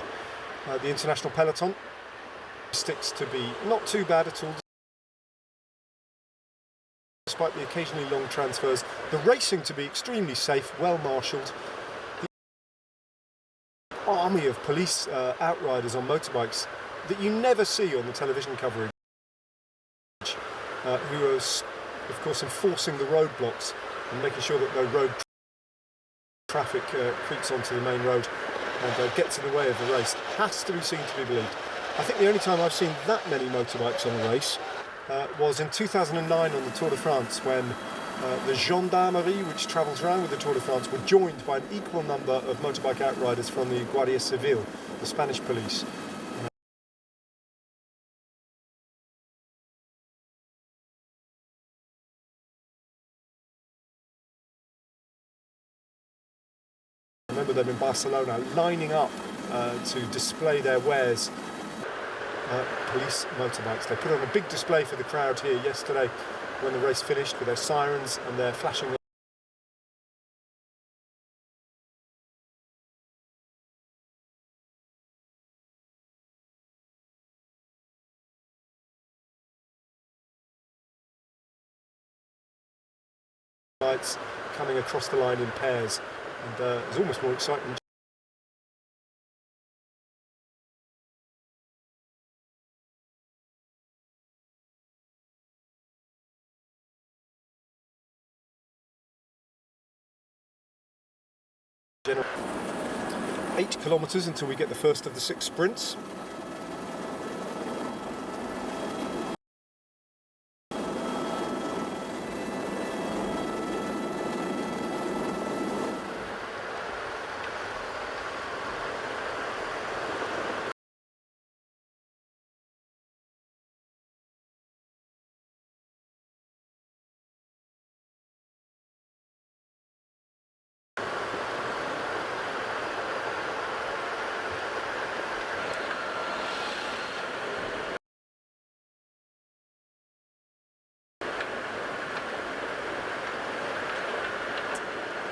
the international peloton, sticks to be not too bad at all, despite the occasionally long transfers. The racing to be extremely safe, well marshalled. The army of police outriders on motorbikes that you never see on the television coverage, who are, of course, enforcing the roadblocks and making sure that no road traffic creeps onto the main road and gets in the way of the race. Has to be seen to be believed. I think the only time I've seen that many motorbikes on a race was in 2009 on the Tour de France, when the gendarmerie, which travels around with the Tour de France, were joined by an equal number of motorbike outriders from the Guardia Civil, the Spanish police. I remember them in Barcelona lining up to display their wares. Police motorbikes. They put on a big display for the crowd here yesterday when the race finished, with their sirens and their flashing lights coming across the line in pairs, and there's almost more excitement. General 8 kilometres until we get the first of the 6 sprints.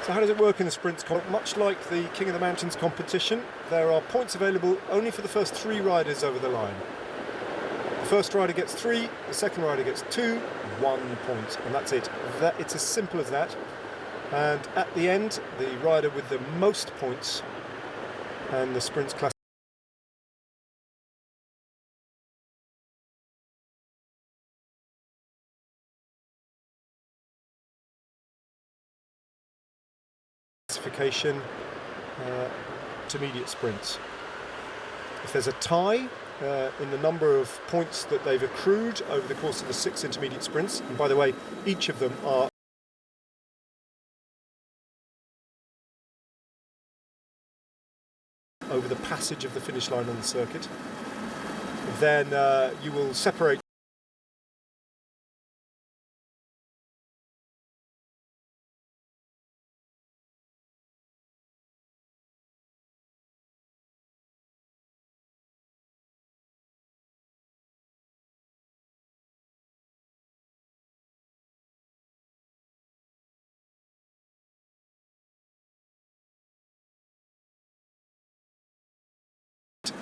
So how does it work in the sprints? Much like the King of the Mountains competition, there are points available only for the first 3 riders over the line. The first rider gets 3, the second rider gets 2, 1 point, and that's it. It's as simple as that. And at the end, the rider with the most points and the sprints classification, intermediate sprints. If there's a tie in the number of points that they've accrued over the course of the 6 intermediate sprints, and by the way, each of them are over the passage of the finish line on the circuit, then you will separate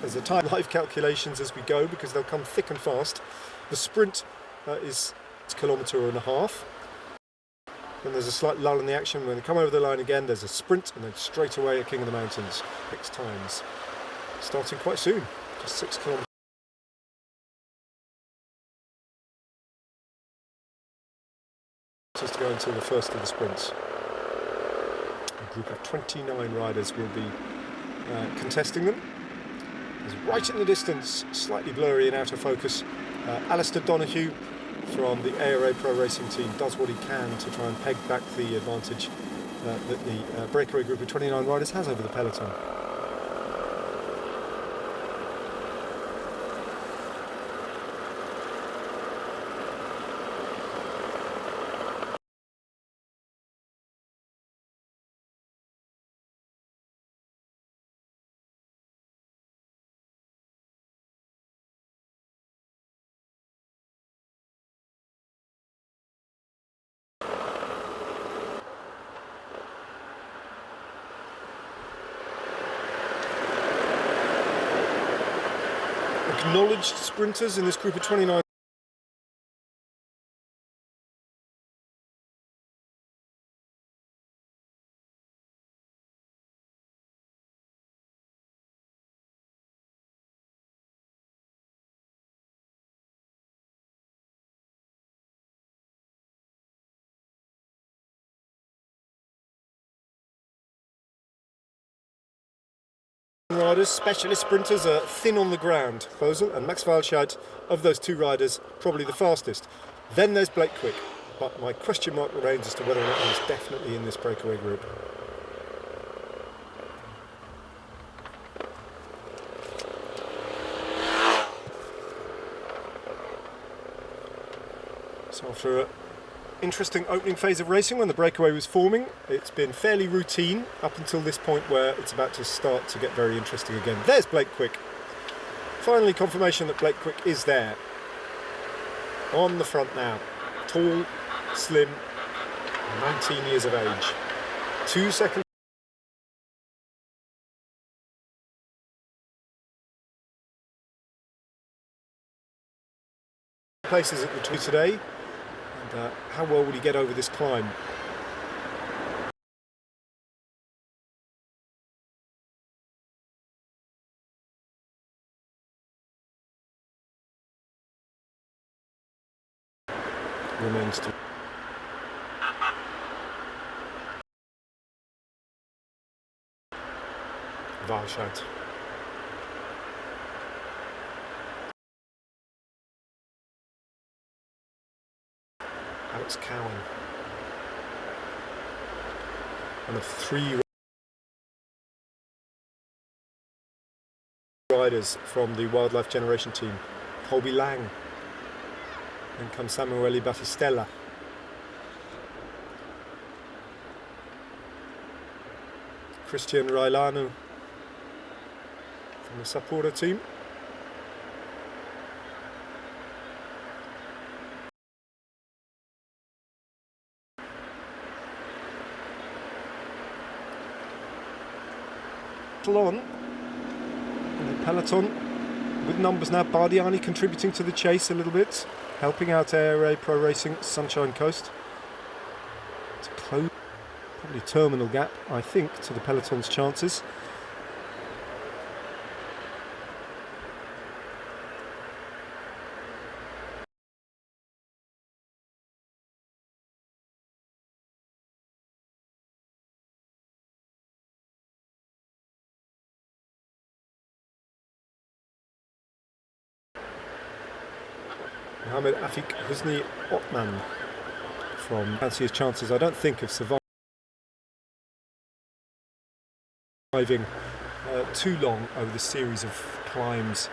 as the time live calculations as we go, because they'll come thick and fast. The sprint is a kilometre and a half. Then there's a slight lull in the action. When they come over the line again, there's a sprint, and then straight away at King of the Mountains. 6 times. Starting quite soon, just 6 kilometres. Just to go until the first of the sprints. A group of 29 riders will be contesting them. There's right in the distance, slightly blurry and out of focus, Alistair Donoghue from the ARA Pro Racing team does what he can to try and peg back the advantage that the breakaway group of 29 riders has over the peloton. acknowledged sprinters in this group of 29. Riders, specialist sprinters, are thin on the ground. Bosel and Max Walscheid, of those two riders, probably the fastest. Then there's Blake Quick, but my question mark remains as to whether or not he's definitely in this breakaway group. So after an interesting opening phase of racing when the breakaway was forming, it's been fairly routine up until this point where it's about to start to get very interesting again. There's Blake Quick. Finally confirmation that Blake Quick is there. On the front now. Tall, slim, 19 years of age. 2 seconds. Places at the tree today. And how well would he get over this climb? Remains to. Walscheid. Alex Cowan. And the 3 riders from the Wildlife Generation team. Colby Lang. Then comes Samuele Battistella. Christian Railano from the Sapura team. On in the peloton with numbers now. Bardiani contributing to the chase a little bit, helping out Air Pro Racing Sunshine Coast to close probably terminal gap, I think, to the peloton's chances. Mohamed Afik Husni Otman from fancy his chances, I don't think, of surviving too long over the series of climbs.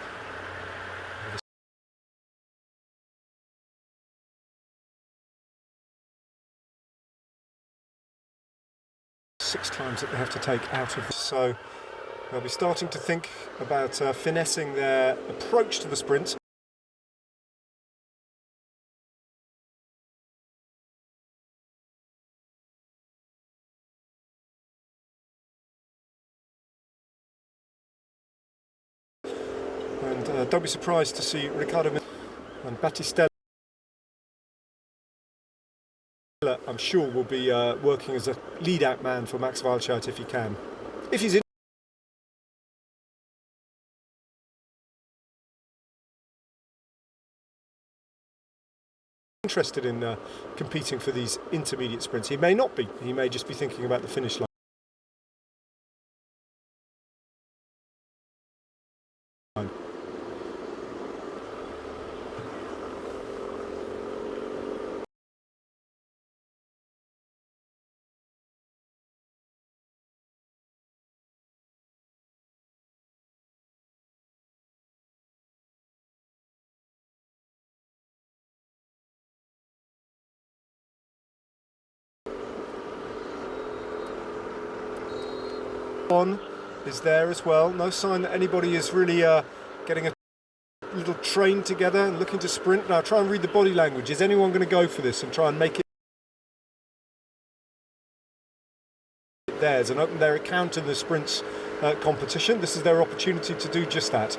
6 climbs that they have to take out of. So they'll be starting to think about finessing their approach to the sprint. And don't be surprised to see Ricardo and Battistella, I'm sure, will be working as a lead-out man for Max Walscheid if he can. If he's interested in competing for these intermediate sprints. He may not be. He may just be thinking about the finish line. On is there as well. No sign that anybody is really getting a little train together and looking to sprint. Now try and read the body language. Is anyone going to go for this and try and make it theirs and open their account in the sprints competition? This is their opportunity to do just that.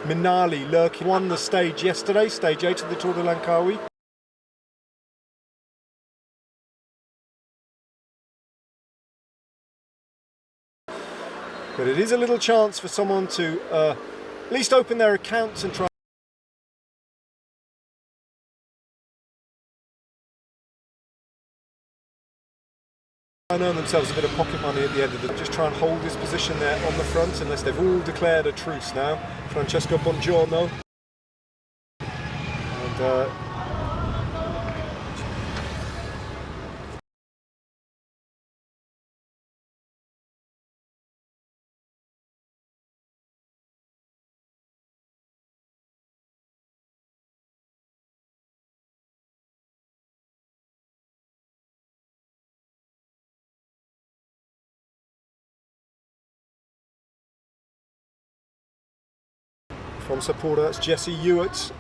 Minali lurking. Won the stage yesterday, stage 8 of the Tour de Langkawi. But it is a little chance for someone to at least open their accounts and try and earn themselves a bit of pocket money at the end of the day. Just try and hold his position there on the front unless they've all declared a truce now. Francesco Bongiorno. And from supporter, that's Jesse Ewart.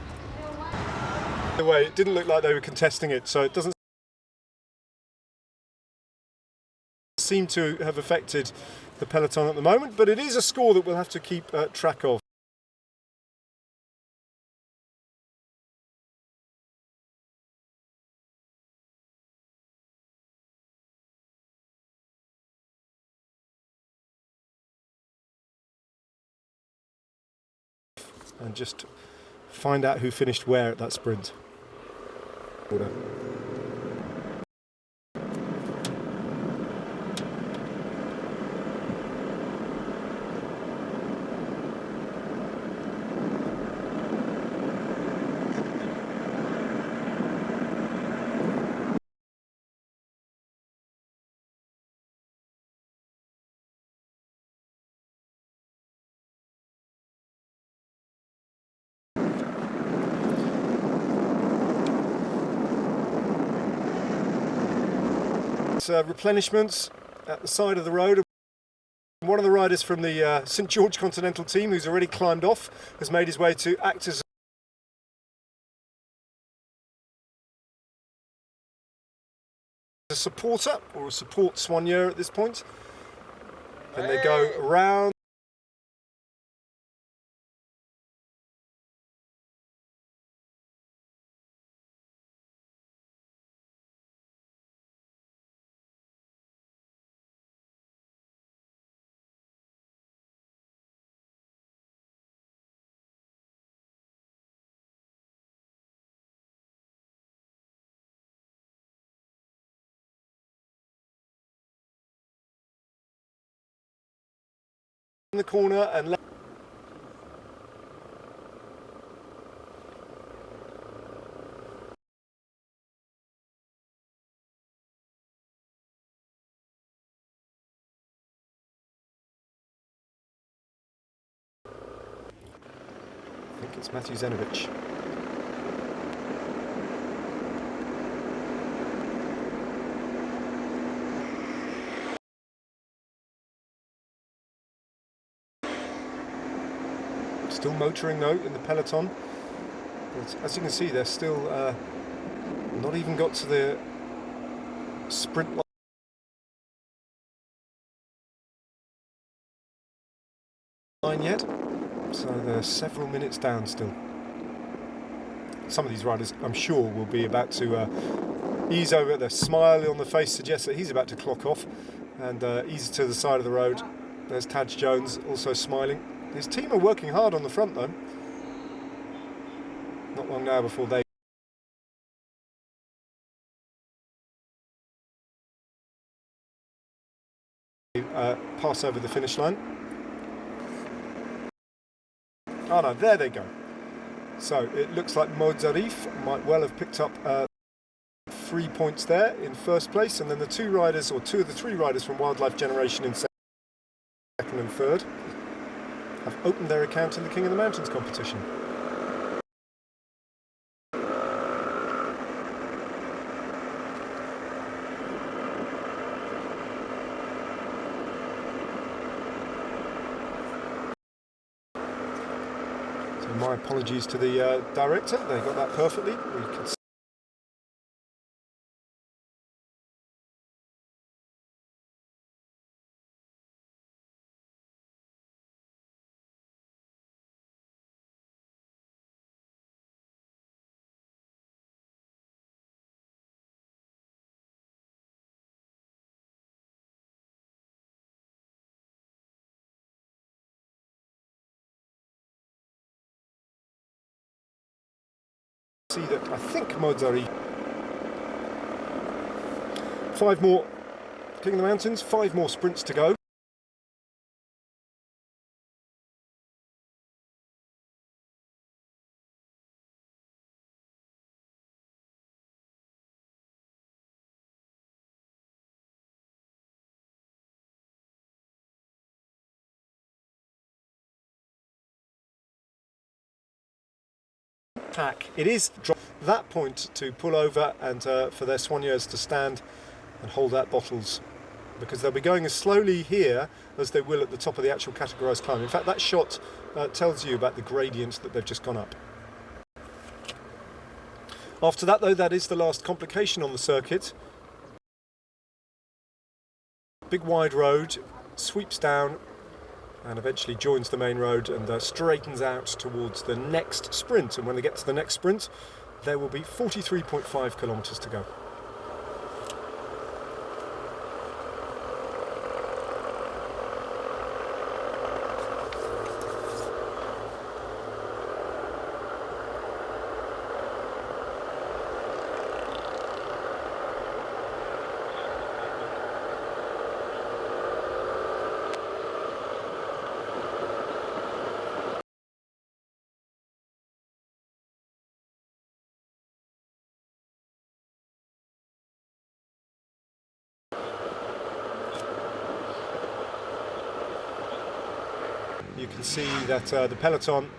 By the way, it didn't look like they were contesting it, so it doesn't seem to have affected the peloton at the moment, but it is a score that we'll have to keep track of. And just find out who finished where at that sprint. Replenishments at the side of the road. One of the riders from the St George Continental team, who's already climbed off, has made his way to act as a supporter, or a support soigneur at this point. And they go around. In the corner and I think it's Matthew Zenovich. Still motoring though in the peloton, but as you can see they're still not even got to the sprint line yet, so they're several minutes down still. Some of these riders I'm sure will be about to ease over. Their smile on the face suggests that he's about to clock off and ease to the side of the road. There's Taj Jones also smiling. His team are working hard on the front though. Not long now before they pass over the finish line. Oh no, there they go. So it looks like Mo Zarif might well have picked up 3 points there in first place, and then the two riders, or two of the three riders from Wildlife Generation in second and third, have opened their account in the King of the Mountains competition. So my apologies to the director, they got that perfectly. We could See that I think Mozari. 5 more, King of the Mountains, 5 more sprints to go. It is that point to pull over and for their soigneurs to stand and hold out bottles, because they'll be going as slowly here as they will at the top of the actual categorised climb. In fact, that shot tells you about the gradient that they've just gone up. After that, though, that is the last complication on the circuit. Big wide road, sweeps down and eventually joins the main road and straightens out towards the next sprint. And when they get to the next sprint, there will be 43.5 kilometres to go. You can see that the peloton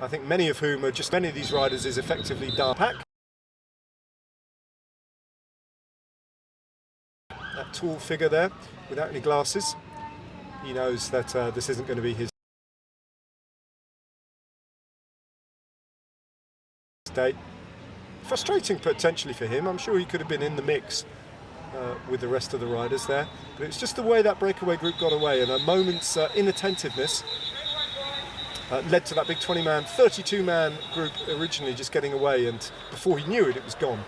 I think many of whom are just many of these riders is effectively dark pack. That tall figure there without any glasses, he knows that this isn't going to be his day. Frustrating potentially for him. I'm sure he could have been in the mix with the rest of the riders there, but it's just the way that breakaway group got away, and a moment's inattentiveness led to that big 20-man, 32-man group originally just getting away, and before he knew it, it was gone.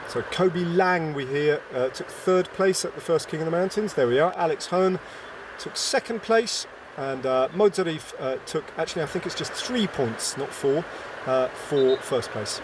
So Kobe Lang, we hear, took 3rd place at the first King of the Mountains. There we are. Alex Hearn took 2nd place, and Mozarif took, actually I think it's just 3 points, not 4, for 1st place.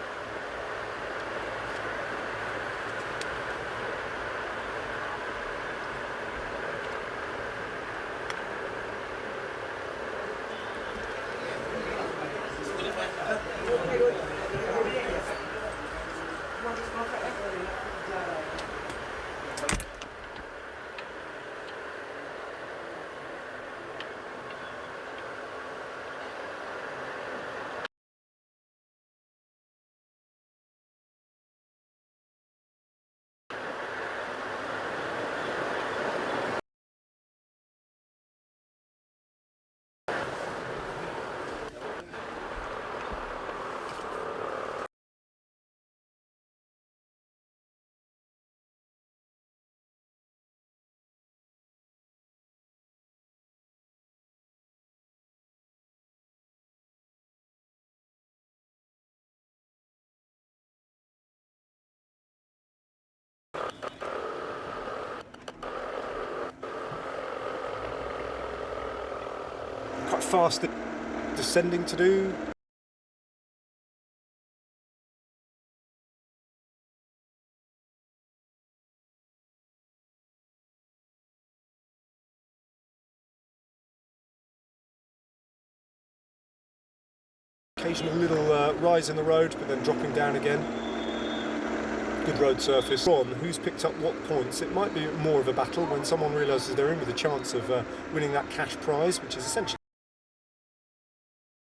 Quite fast descending to do. Occasional little rise in the road, but then dropping down again. Good road surface. On who's picked up what points? It might be more of a battle when someone realises they're in with a chance of winning that cash prize, which is essentially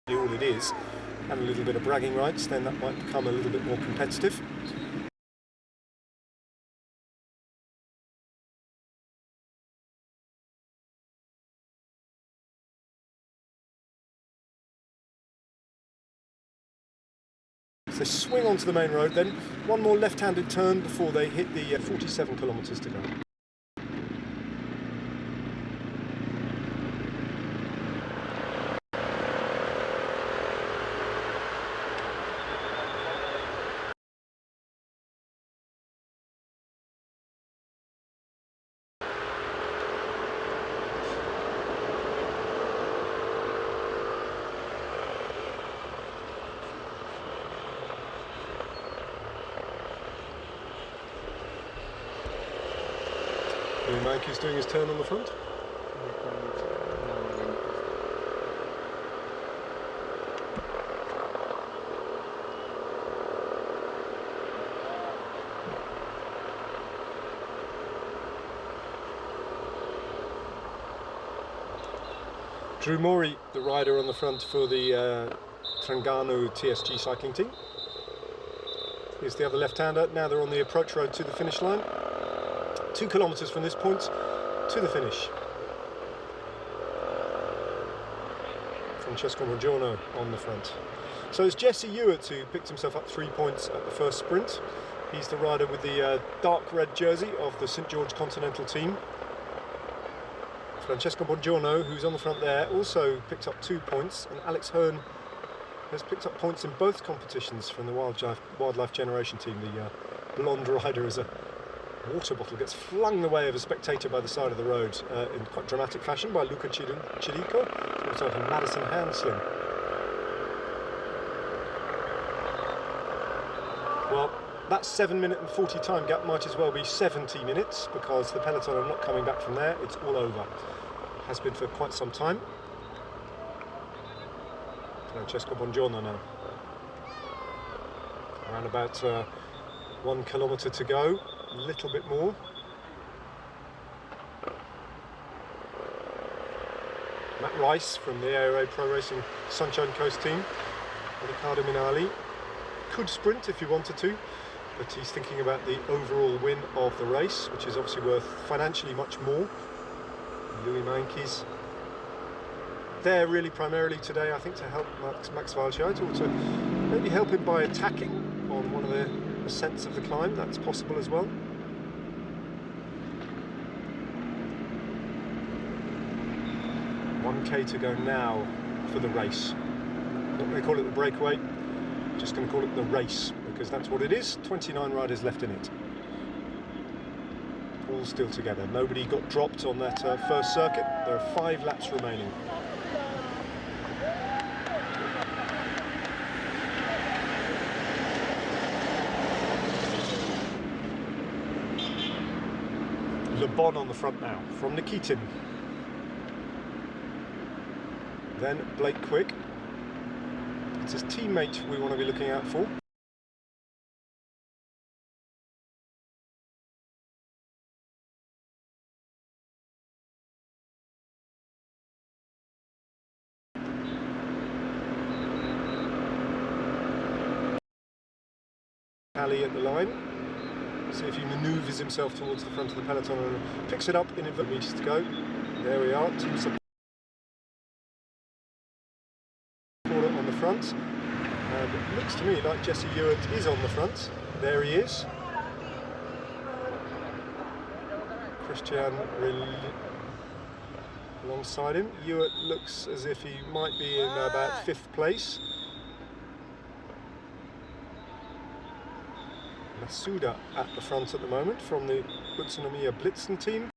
all points and a little bit of bragging rights, then that might become a little bit more competitive. So they swing onto the main road, then one more left-handed turn before they hit the 47 kilometres to go. Mankey's doing his turn on the front. Drew Morey, the rider on the front for the Terengganu TSG cycling team. Here's the other left-hander. Now they're on the approach road to the finish line. 2 kilometres from this point to the finish. Francesco Buongiorno on the front. So it's Jesse Ewart who picked himself up 3 points at the first sprint. He's the rider with the dark red jersey of the St George Continental team. Francesco Buongiorno, who's on the front there, also picked up 2 points, and Alex Hearn has picked up points in both competitions from the Wildlife Generation team. The blonde rider is a water bottle gets flung the way of a spectator by the side of the road in quite dramatic fashion by Luca Chirico, also a Madison Hansling. Well, that 7 minute and 40 time gap might as well be 70 minutes because the peloton are not coming back from there. It's all over. Has been for quite some time. Francesco Buongiorno now. Around about 1 kilometre to go. A little bit more. Matt Rice from the ARA Pro Racing Sunshine Coast team. Ricardo Minali could sprint if he wanted to, but he's thinking about the overall win of the race, which is obviously worth financially much more. Louis Mankey's there really primarily today, I think, to help Max Walscheid, or to maybe help him by attacking on one of the ascents of the climb. That's possible as well. K to go now for the race. Not going to call it the breakaway, just going to call it the race, because that's what it is. 29 riders left in it. All still together. Nobody got dropped on that first circuit. There are 5 laps remaining. Le Bon on the front now, from Nikitin. Then Blake Quick. It's his teammate we want to be looking out for. Ali at the line. See if he manoeuvres himself towards the front of the peloton and picks it up in 1 meters to go. There we are. Team support on the front. And it looks to me like Jesse Ewart is on the front. There he is. Christian alongside him. Ewart looks as if he might be in about 5th place. Masuda at the front at the moment from the Utsunomiya Blitzen team.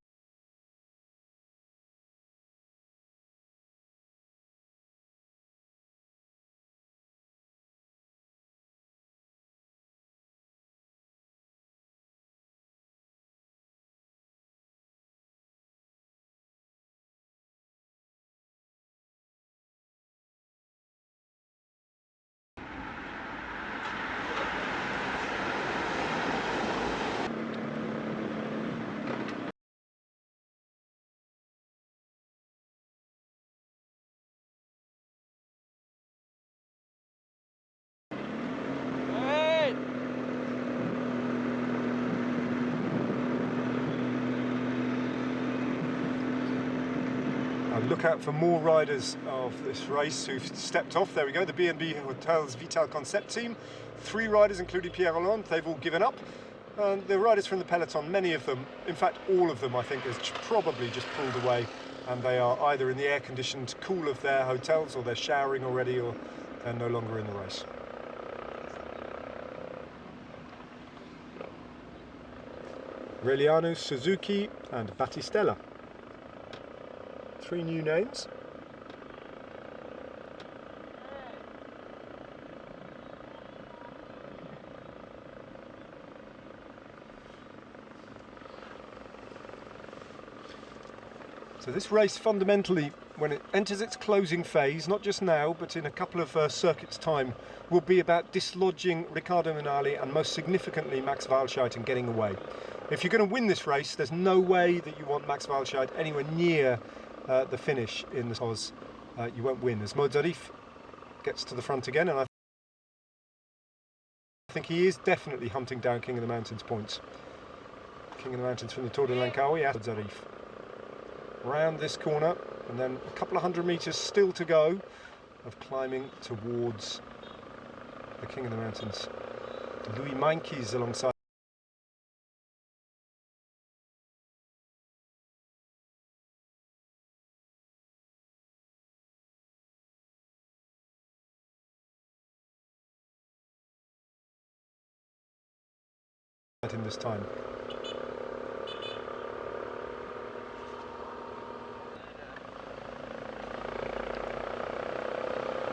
Look out for more riders of this race who've stepped off. There we go, the B&B Hotels Vital Concept team. 3 riders, including Pierre Hollande, they've all given up. And the riders from the peloton, many of them, in fact all of them I think, has probably just pulled away, and they are either in the air-conditioned cool of their hotels, or they're showering already, or they're no longer in the race. Reliano, Suzuki and Battistella. 3 new names. So this race fundamentally, when it enters its closing phase, not just now but in a couple of circuits time, will be about dislodging Riccardo Minali and most significantly Max Walscheid and getting away. If you're going to win this race, there's no way that you want Max Walscheid anywhere near the finish in the Oz. You won't win. As Modzarif gets to the front again, and I think he is definitely hunting down King of the Mountains points. King of the Mountains from the Tour de Langkawi at Modzarif. Round this corner, and then a couple of 100 metres still to go of climbing towards the King of the Mountains. Louis Meintjes alongside him this time.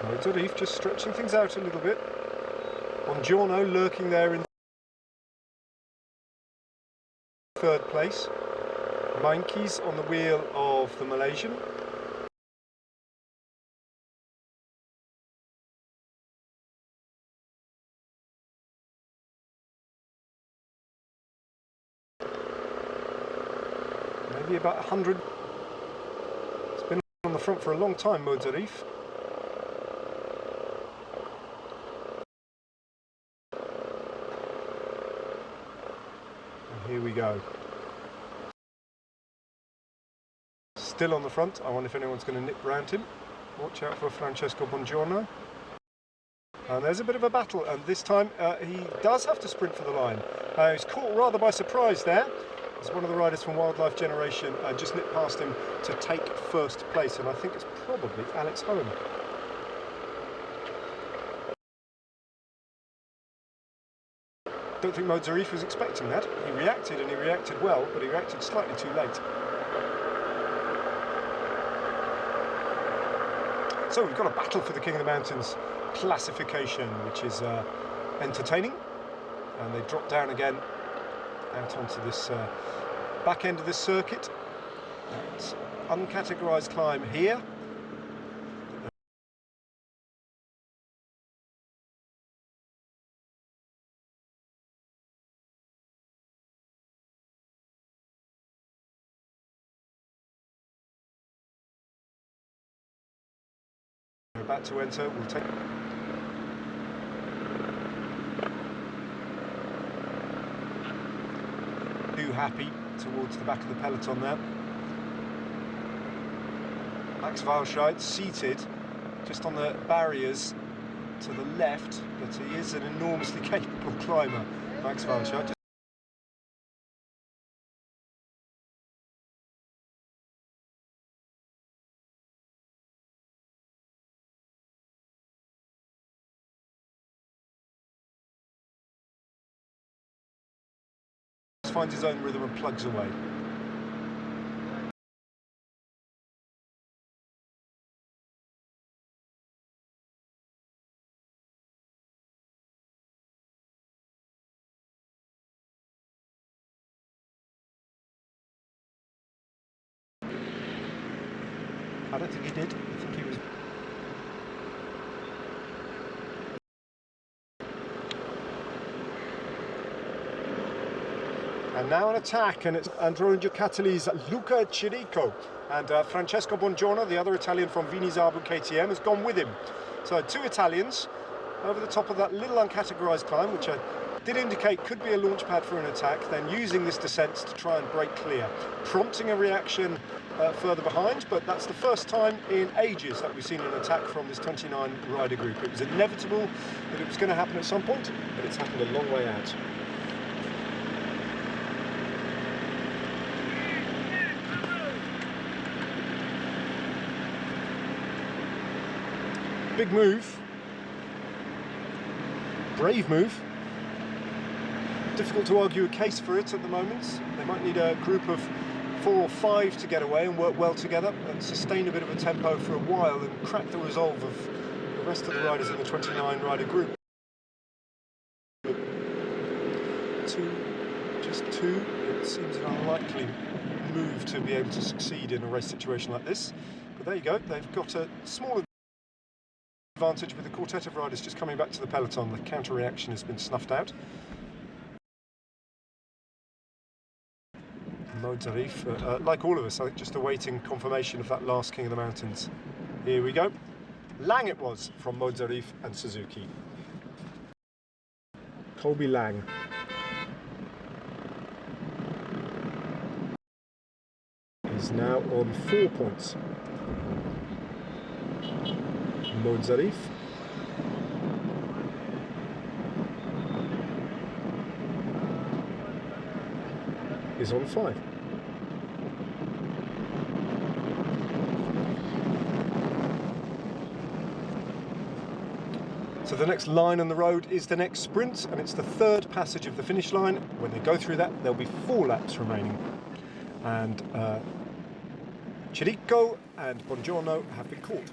Modzarif just stretching things out a little bit. Bongiorno lurking there in 3rd place. Meintjes on the wheel of the Malaysian. Maybe about 100. It's been on the front for a long time, Modzarif. And here we go. Still on the front. I wonder if anyone's going to nip round him. Watch out for Francesco Bongiorno. And there's a bit of a battle, and this time he does have to sprint for the line. He's caught rather by surprise there. As one of the riders from Wildlife Generation just nipped past him to take 1st place, and I think it's probably Alex Holm. Don't think Modzarif was expecting that. He reacted, and he reacted well, but he reacted slightly too late. So we've got a battle for the King of the Mountains classification, which is entertaining. And they drop down again out onto this back end of this circuit. It's uncategorised climb here. We're about to enter. We'll take. Too happy towards the back of the peloton there. Max Walscheid seated just on the barriers to the left, but he is an enormously capable climber, Max Walscheid. Finds his own rhythm and plugs away. I don't think he did. I think he was. And now an attack, and it's Androne Giocattoli's Luca Chirico, and Francesco Bongiorno, the other Italian from Vinizabu KTM, has gone with him. So 2 Italians over the top of that little uncategorised climb, which did indicate could be a launch pad for an attack, then using this descent to try and break clear, prompting a reaction further behind, but that's the first time in ages that we've seen an attack from this 29 rider group. It was inevitable that it was going to happen at some point, but it's happened a long way out. Big move, brave move. Difficult to argue a case for it at the moment. They might need a group of 4 or 5 to get away and work well together and sustain a bit of a tempo for a while and crack the resolve of the rest of the riders in the 29 rider group. Just two, it seems an unlikely move to be able to succeed in a race situation like this. But there you go, they've got a small advantage with the quartet of riders just coming back to the peloton. The counter reaction has been snuffed out. Mo Zarif, like all of us, I think just awaiting confirmation of that last King of the Mountains. Here we go. Lang it was from Mo Zarif and Suzuki. Colby Lang. Is now on 4 points. Mo Zarif. Is on 5. So the next line on the road is the next sprint, and it's the third passage of the finish line. When they go through that, there'll be 4 laps remaining. And Chirico and Buongiorno have been caught.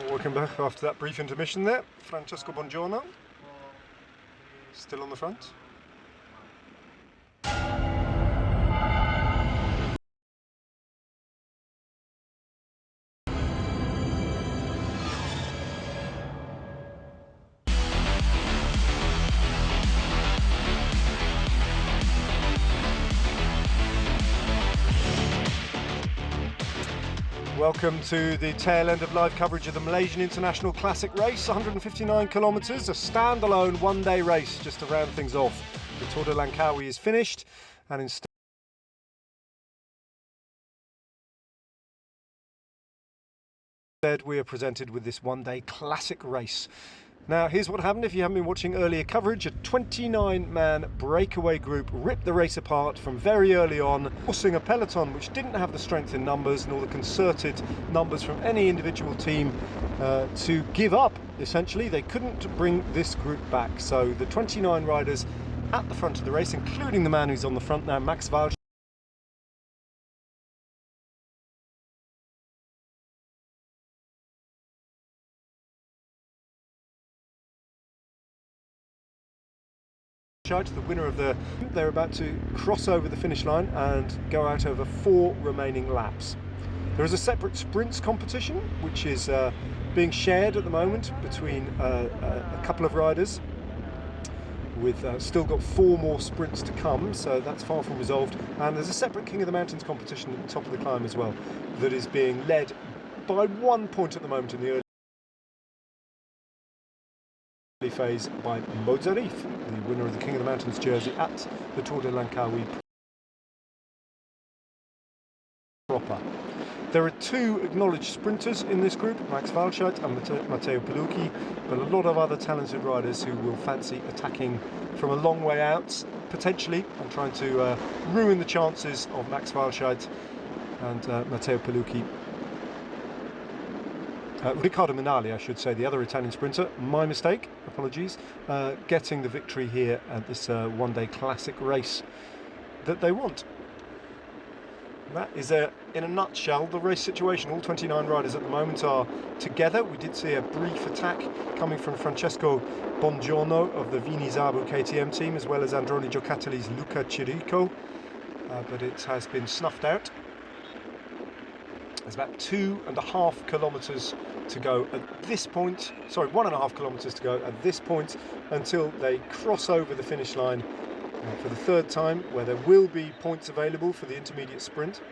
Welcome back after that brief intermission there. Francesco Buongiorno, still on the front. Welcome to the tail end of live coverage of the Malaysian International Classic race, 159 kilometres, a standalone one-day race just to round things off. The Tour de Langkawi is finished, and instead we are presented with this one-day classic race. Now, here's what happened if you haven't been watching earlier coverage. A 29-man breakaway group ripped the race apart from very early on, forcing a peloton which didn't have the strength in numbers nor the concerted numbers from any individual team to give up, essentially. They couldn't bring this group back. So the 29 riders at the front of the race, including the man who's on the front now, Max Walsch, the winner of they're about to cross over the finish line and go out over 4 remaining laps. There is a separate sprints competition which is being shared at the moment between a couple of riders, with still got 4 more sprints to come, so that's far from resolved. And there's a separate King of the Mountains competition at the top of the climb as well, that is being led by 1 point at the moment in the early phase by Mo Zarif, the winner of the King of the Mountains jersey at the Tour de Langkawi proper. There are 2 acknowledged sprinters in this group, Max Walsch and Matteo Pelucchi, but a lot of other talented riders who will fancy attacking from a long way out, potentially, and trying to ruin the chances of Max Walsch and Matteo Pelucchi Riccardo Minali, I should say, the other Italian sprinter, my mistake, apologies, getting the victory here at this one-day classic race that they want. That is, in a nutshell, the race situation. All 29 riders at the moment are together. We did see a brief attack coming from Francesco Bongiorno of the Vinizabu KTM team, as well as Androni Giocattoli's Luca Chirico, but it has been snuffed out. There's about 2.5 kilometres to go at this point. Sorry, 1.5 kilometres to go at this point until they cross over the finish line for the third time, where there will be points available for the intermediate sprint.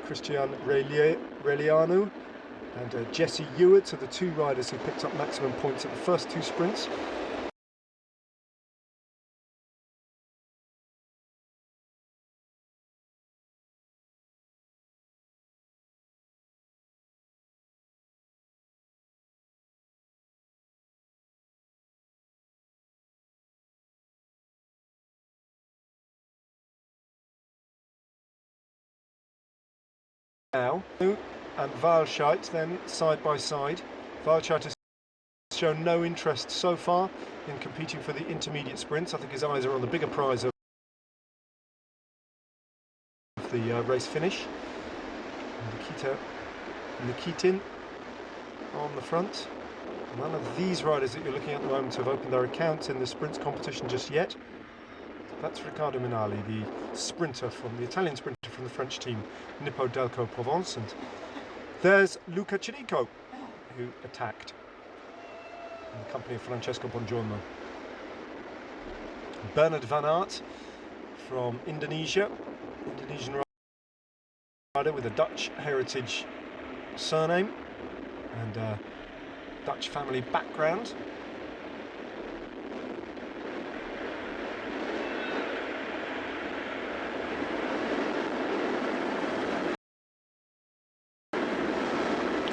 Christian Relianu and Jesse Ewart are the two riders who picked up maximum points at the first two sprints. Now, and Walscheid then side by side. Walscheid has shown no interest so far in competing for the intermediate sprints. I think his eyes are on the bigger prize of the race finish. Nikitin on the front. None of these riders that you're looking at the moment have opened their accounts in the sprints competition just yet. That's Riccardo Minali, the sprinter from the Italian sprinter from the French team Nippo Delco Provence, and there's Luca Chirico, who attacked in the company of Francesco Bongiorno. Bernard van Aert from Indonesia, Indonesian rider with a Dutch heritage surname and Dutch family background.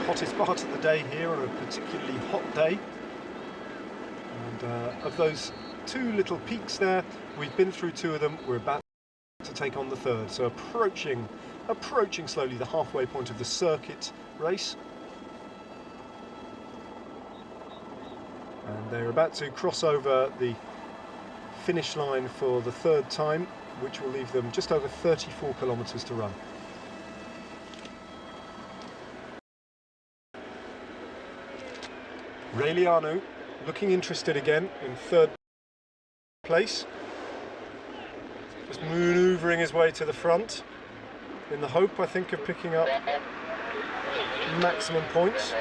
Hottest part of the day here on a particularly hot day, and of those two little peaks there, we've been through two of them. We're about to take on the third, so approaching slowly the halfway point of the circuit race, and they're about to cross over the finish line for the third time, which will leave them just over 34 kilometres to run. Relianu looking interested again in third place, just manoeuvring his way to the front in the hope, I think, of picking up maximum points.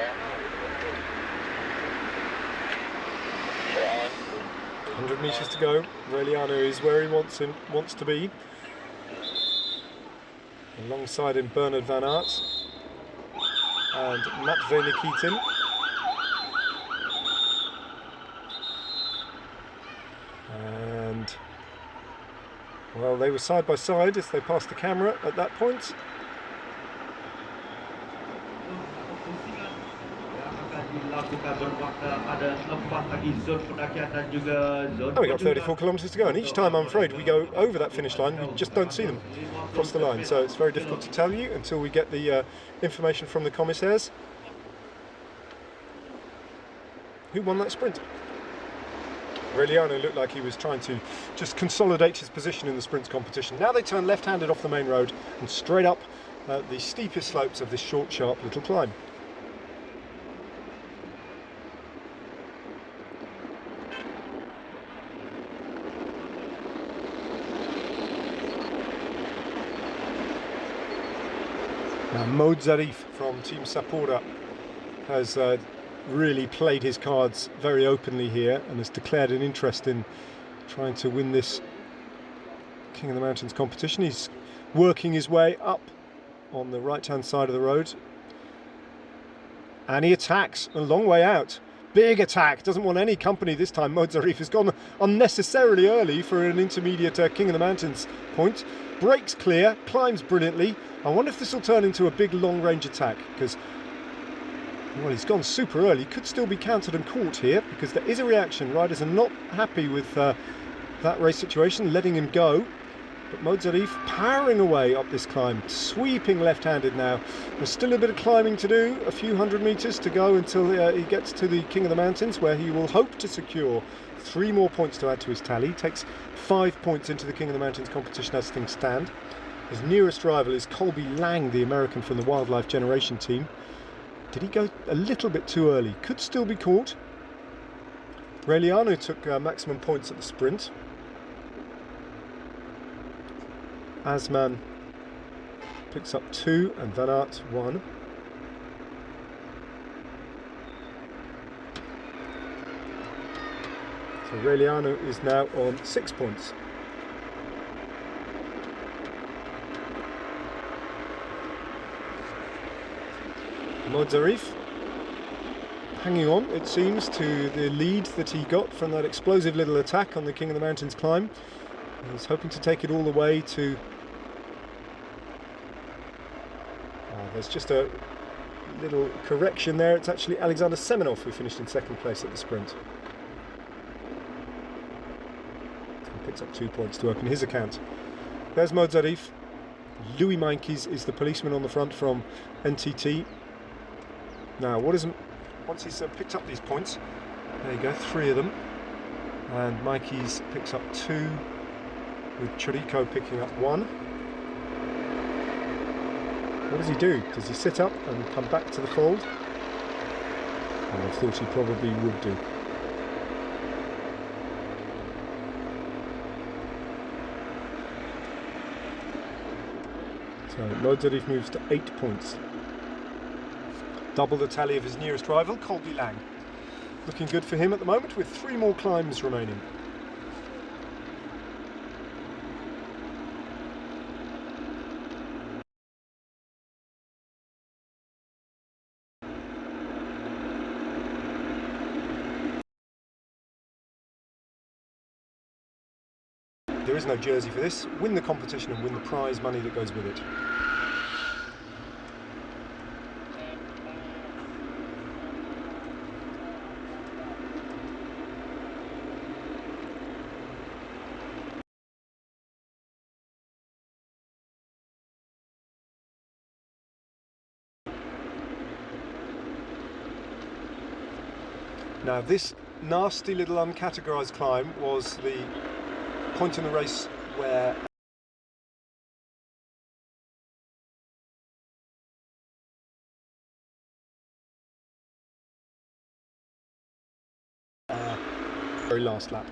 100 metres to go. Relianu is where he wants to be. Alongside him, Bernard van Aert and Matvei Nikitin. And, well, they were side by side as they passed the camera at that point. Oh, we got 34 kilometres to go, and each time, I'm afraid, we go over that finish line, we just don't see them cross the line, so it's very difficult to tell you until we get the information from the commissaires. Who won that sprint? Relianu looked like he was trying to just consolidate his position in the sprints competition. Now they turn left-handed off the main road and straight up the steepest slopes of this short, sharp little climb. Now Mo Zarif from Team Sapura has really played his cards very openly here and has declared an interest in trying to win this King of the Mountains competition. He's working his way up on the right hand side of the road and he attacks a long way out. Big attack, doesn't want any company this time. Mo Zarif has gone unnecessarily early for an intermediate King of the Mountains point. Breaks clear, climbs brilliantly. I wonder if this will turn into a big long range attack, because well, he's gone super early, could still be countered and caught here because there is a reaction. Riders are not happy with that race situation, letting him go. But Modzarif powering away up this climb, sweeping left-handed now. There's still a bit of climbing to do, a few hundred metres to go until he gets to the King of the Mountains, where he will hope to secure 3 more points to add to his tally. He takes 5 points into the King of the Mountains competition as things stand. His nearest rival is Colby Lang, the American from the Wildlife Generation team. Did he go a little bit too early? Could still be caught. Reliano took maximum points at the sprint. Asman picks up 2 and Van Aert 1. So Reliano is now on 6 points. Modzarif hanging on, it seems, to the lead that he got from that explosive little attack on the King of the Mountains climb. He's hoping to take it all the way to... there's just a little correction there. It's actually Alexander Semenov who finished in 2nd place at the sprint. He picks up 2 points to open his account. There's Modzarif. Louis Meintjes is the policeman on the front from NTT. Now, once he's picked up these points, there you go, 3 of them, and Meintjes picks up 2, with Chirico picking up 1. What does he do? Does he sit up and come back to the fold? I thought he probably would do. So Modzarif moves to 8 points. Double the tally of his nearest rival, Colby Lang. Looking good for him at the moment, with 3 more climbs remaining. There is no jersey for this. Win the competition and win the prize money that goes with it. Now, this nasty little uncategorised climb was the point in the race where very last lap.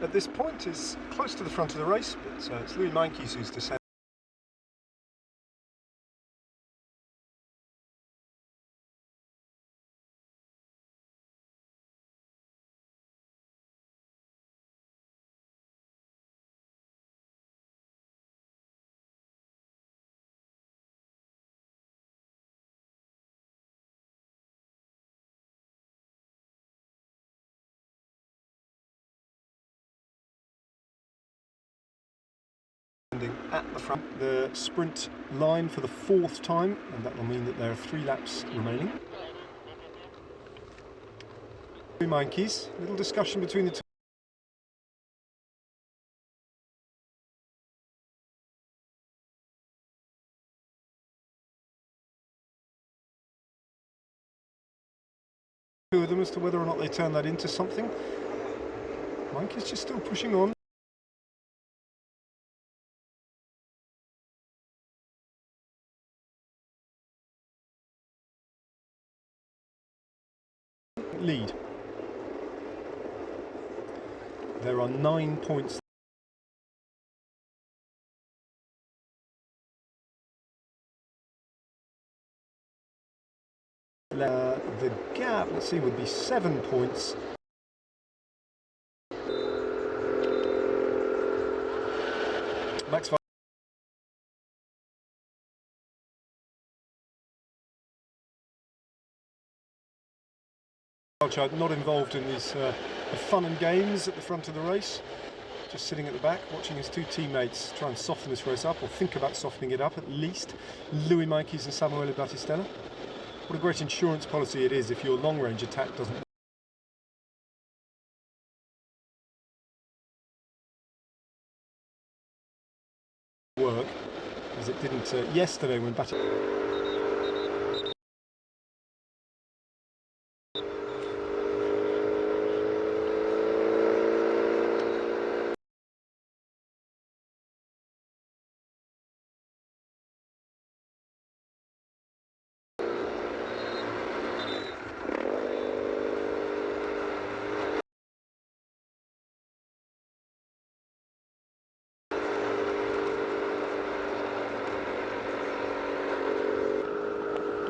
At this point is close to the front of the race, but it's Louis Meintjes who's descending. At the front, the sprint line for the 4th time, and that will mean that there are 3 laps remaining. Meintjes, little discussion between the two. Two of them as to whether or not they turn that into something. Meintjes just still pushing on. Lead. There are 9 points. gap, let's see, would be 7 points. Max not involved in these the fun and games at the front of the race, just sitting at the back watching his two teammates try and soften this race up, or think about softening it up at least, Louis Mikes and Samuele Battistella. What a great insurance policy it is if your long range attack doesn't work, as it didn't yesterday when Battistella.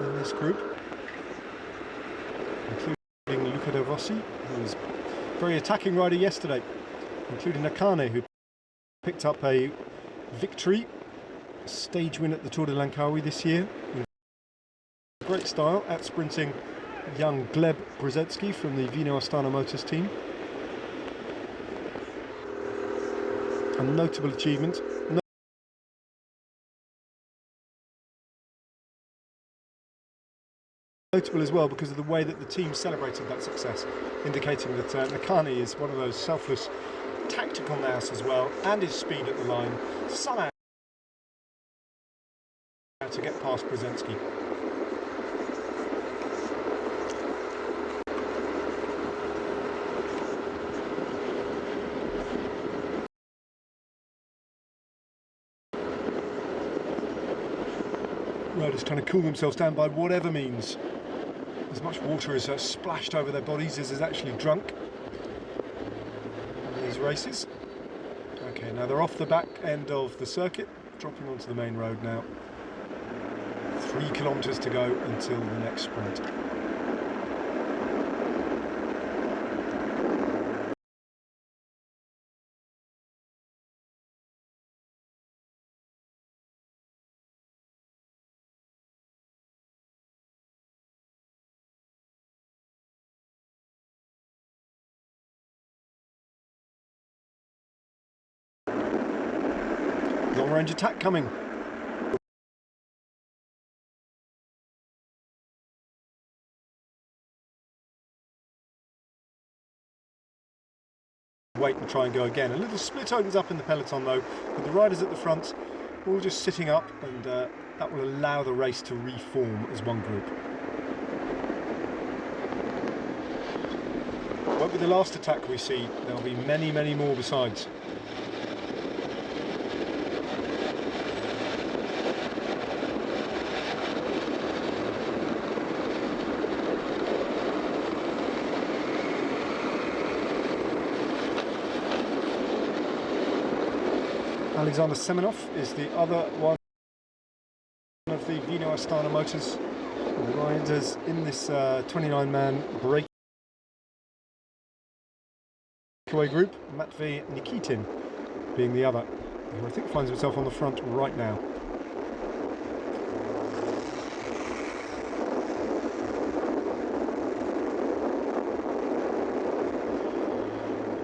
In this group, including Luca De Rossi, who was a very attacking rider yesterday, including Nakane, who picked up a victory, a stage win at the Tour de Langkawi this year. In great style, out-sprinting young Gleb Brzezinski from the Vino Astana Motors team. A notable achievement. Notable as well because of the way that the team celebrated that success, indicating that Nakane is one of those selfless tactical nous as well, and his speed at the line somehow to get past Brzezinski. Riders trying to cool themselves down by whatever means. As much water is splashed over their bodies as is actually drunk in these races. Okay, now they're off the back end of the circuit, dropping onto the main road now. 3 kilometres to go until the next sprint. Long range attack coming. Wait and try and go again. A little split opens up in the peloton though, with the riders at the front all just sitting up, and that will allow the race to reform as one group. Won't be the last attack we see, there'll be many, many more besides. Alexander Semenov is the other one of the Vino Astana Motors riders in this 29-man breakaway group. Matvey Nikitin being the other, who I think finds himself on the front right now.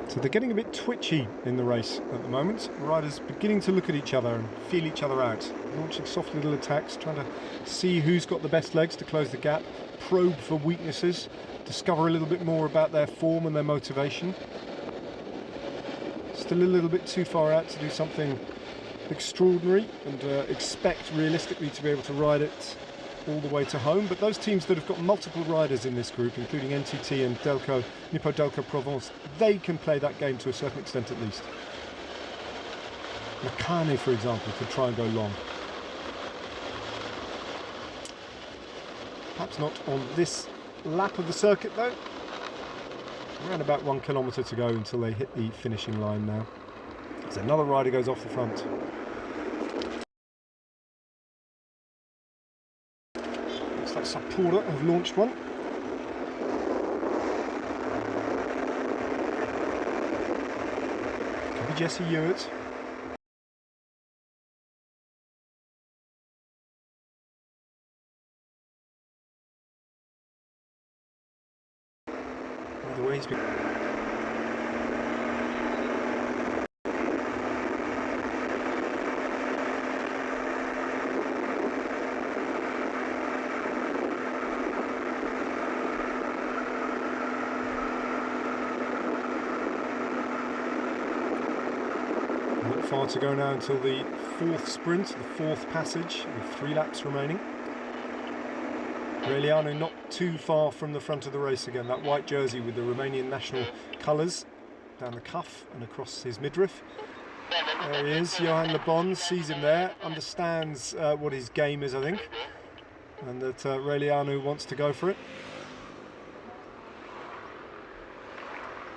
So they're getting a bit twitchy in the race at the moment. Riders beginning to look at each other and feel each other out, launching soft little attacks, trying to see who's got the best legs to close the gap, probe for weaknesses, discover a little bit more about their form and their motivation. Still a little bit too far out to do something extraordinary and expect realistically to be able to ride it all the way to home, but those teams that have got multiple riders in this group, including NTT and Delco, Nippo Delco Provence, they can play that game to a certain extent at least. Nakane, for example, could try and go long. Perhaps not on this lap of the circuit though. Around about 1 kilometre to go until they hit the finishing line now. As another rider goes off the front. Looks like Sapura have launched one. Jesse Ewart. By the way, he's been... Not far to go now until the fourth sprint, the fourth passage, with 3 laps remaining. Reliano not too far from the front of the race again, that white jersey with the Romanian national colours down the cuff and across his midriff. There he is, Johan Le Bon sees him there, understands what his game is, I think, and that Reliano wants to go for it.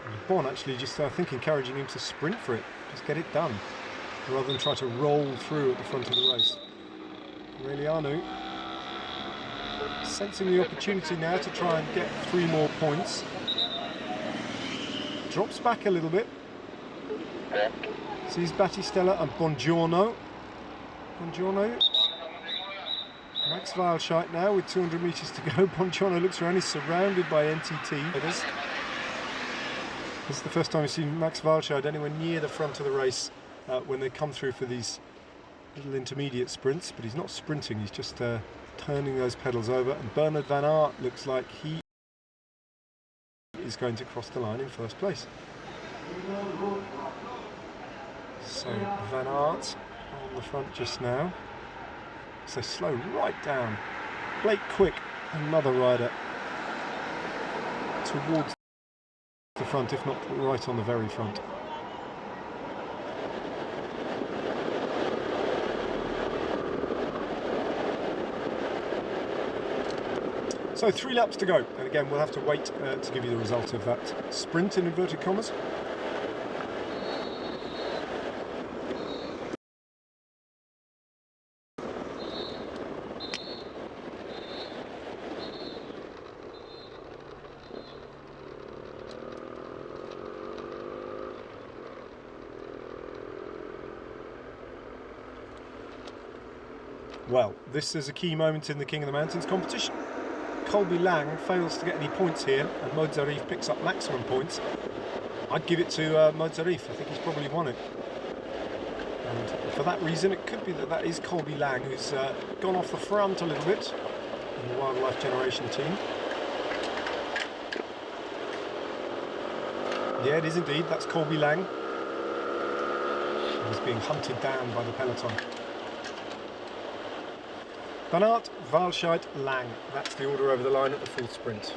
Le Bon actually just, I think, encouraging him to sprint for it, just get it done, rather than try to roll through at the front of the race. Reliano sensing the opportunity now to try and get 3 more points. Drops back a little bit. Sees Battistella and Buongiorno. Max Walscheid now with 200 metres to go. Buongiorno looks around, he's surrounded by NTT. This is the first time we've seen Max Walscheid anywhere near the front of the race when they come through for these little intermediate sprints, but he's not sprinting, he's just turning those pedals over, and Bernard van Aert looks like he is going to cross the line in first place. So Van Aert on the front just now. So slow right down. Blake Quick, another rider, towards the front, if not right on the very front. So 3 laps to go, and again we'll have to wait to give you the result of that sprint in inverted commas. Well, this is a key moment in the King of the Mountains competition. Colby Lang fails to get any points here, and Modzarif picks up maximum points. I'd give it to Modzarif. I think he's probably won it. And for that reason, it could be that that is Colby Lang, who's gone off the front a little bit in the Wildlife Generation team. Yeah, it is indeed. That's Colby Lang. He's being hunted down by the peloton. Van Aert, Walscheid, Lang. That's the order over the line at the full sprint.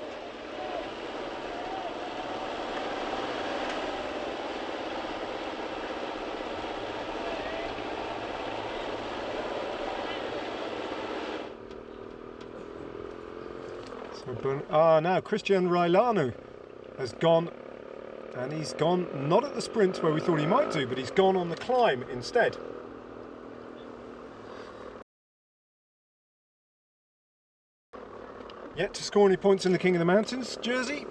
So now Christian Railanu has gone, and he's gone not at the sprint where we thought he might do, but he's gone on the climb instead. Yet to score any points in the King of the Mountains jersey.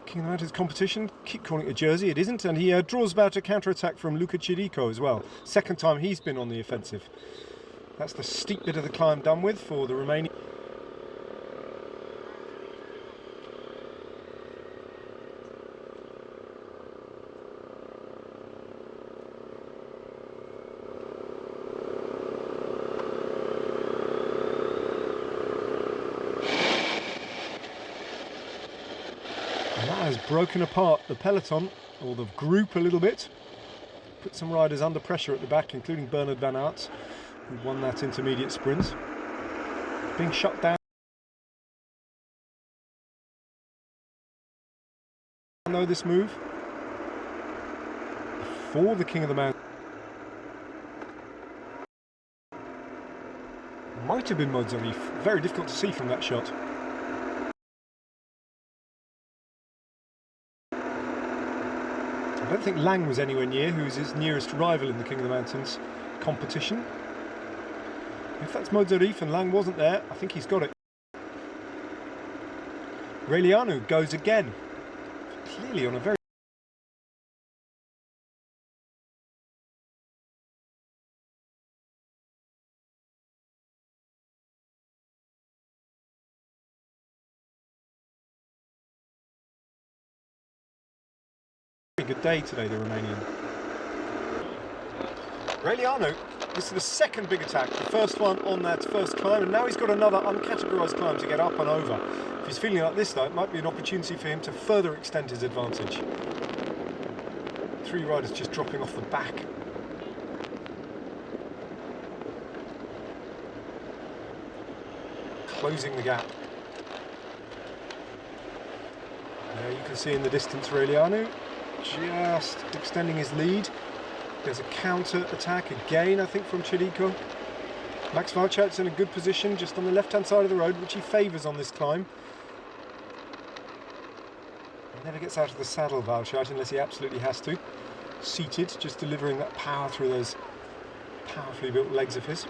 King of the Mountains competition, keep calling it a jersey, it isn't, and he draws about a counter-attack from Luca Chirico as well. Second time he's been on the offensive. That's the steep bit of the climb done with for the remaining. Has broken apart the peloton, or the group, a little bit. Put some riders under pressure at the back, including Bernard van Aert, who won that intermediate sprint. Being shut down. Know this move for the King of the Mountain. Might have been Modzarif. Very difficult to see from that shot. I don't think Lang was anywhere near, who's his nearest rival in the King of the Mountains competition. If that's Modzarif and Lang wasn't there, I think he's got it. Reliano goes again, clearly on a very good day today, the Romanian. Raelianu, this is the second big attack, the first one on that first climb, and now he's got another uncategorised climb to get up and over. If he's feeling like this though, it might be an opportunity for him to further extend his advantage. 3 riders just dropping off the back. Closing the gap. There you can see in the distance Raelianu just extending his lead. There's a counter attack again, I think, from Chirico. Max Walchert's in a good position just on the left hand side of the road, which he favours on this climb. He never gets out of the saddle, Walchert, unless he absolutely has to. Seated, just delivering that power through those powerfully built legs of his.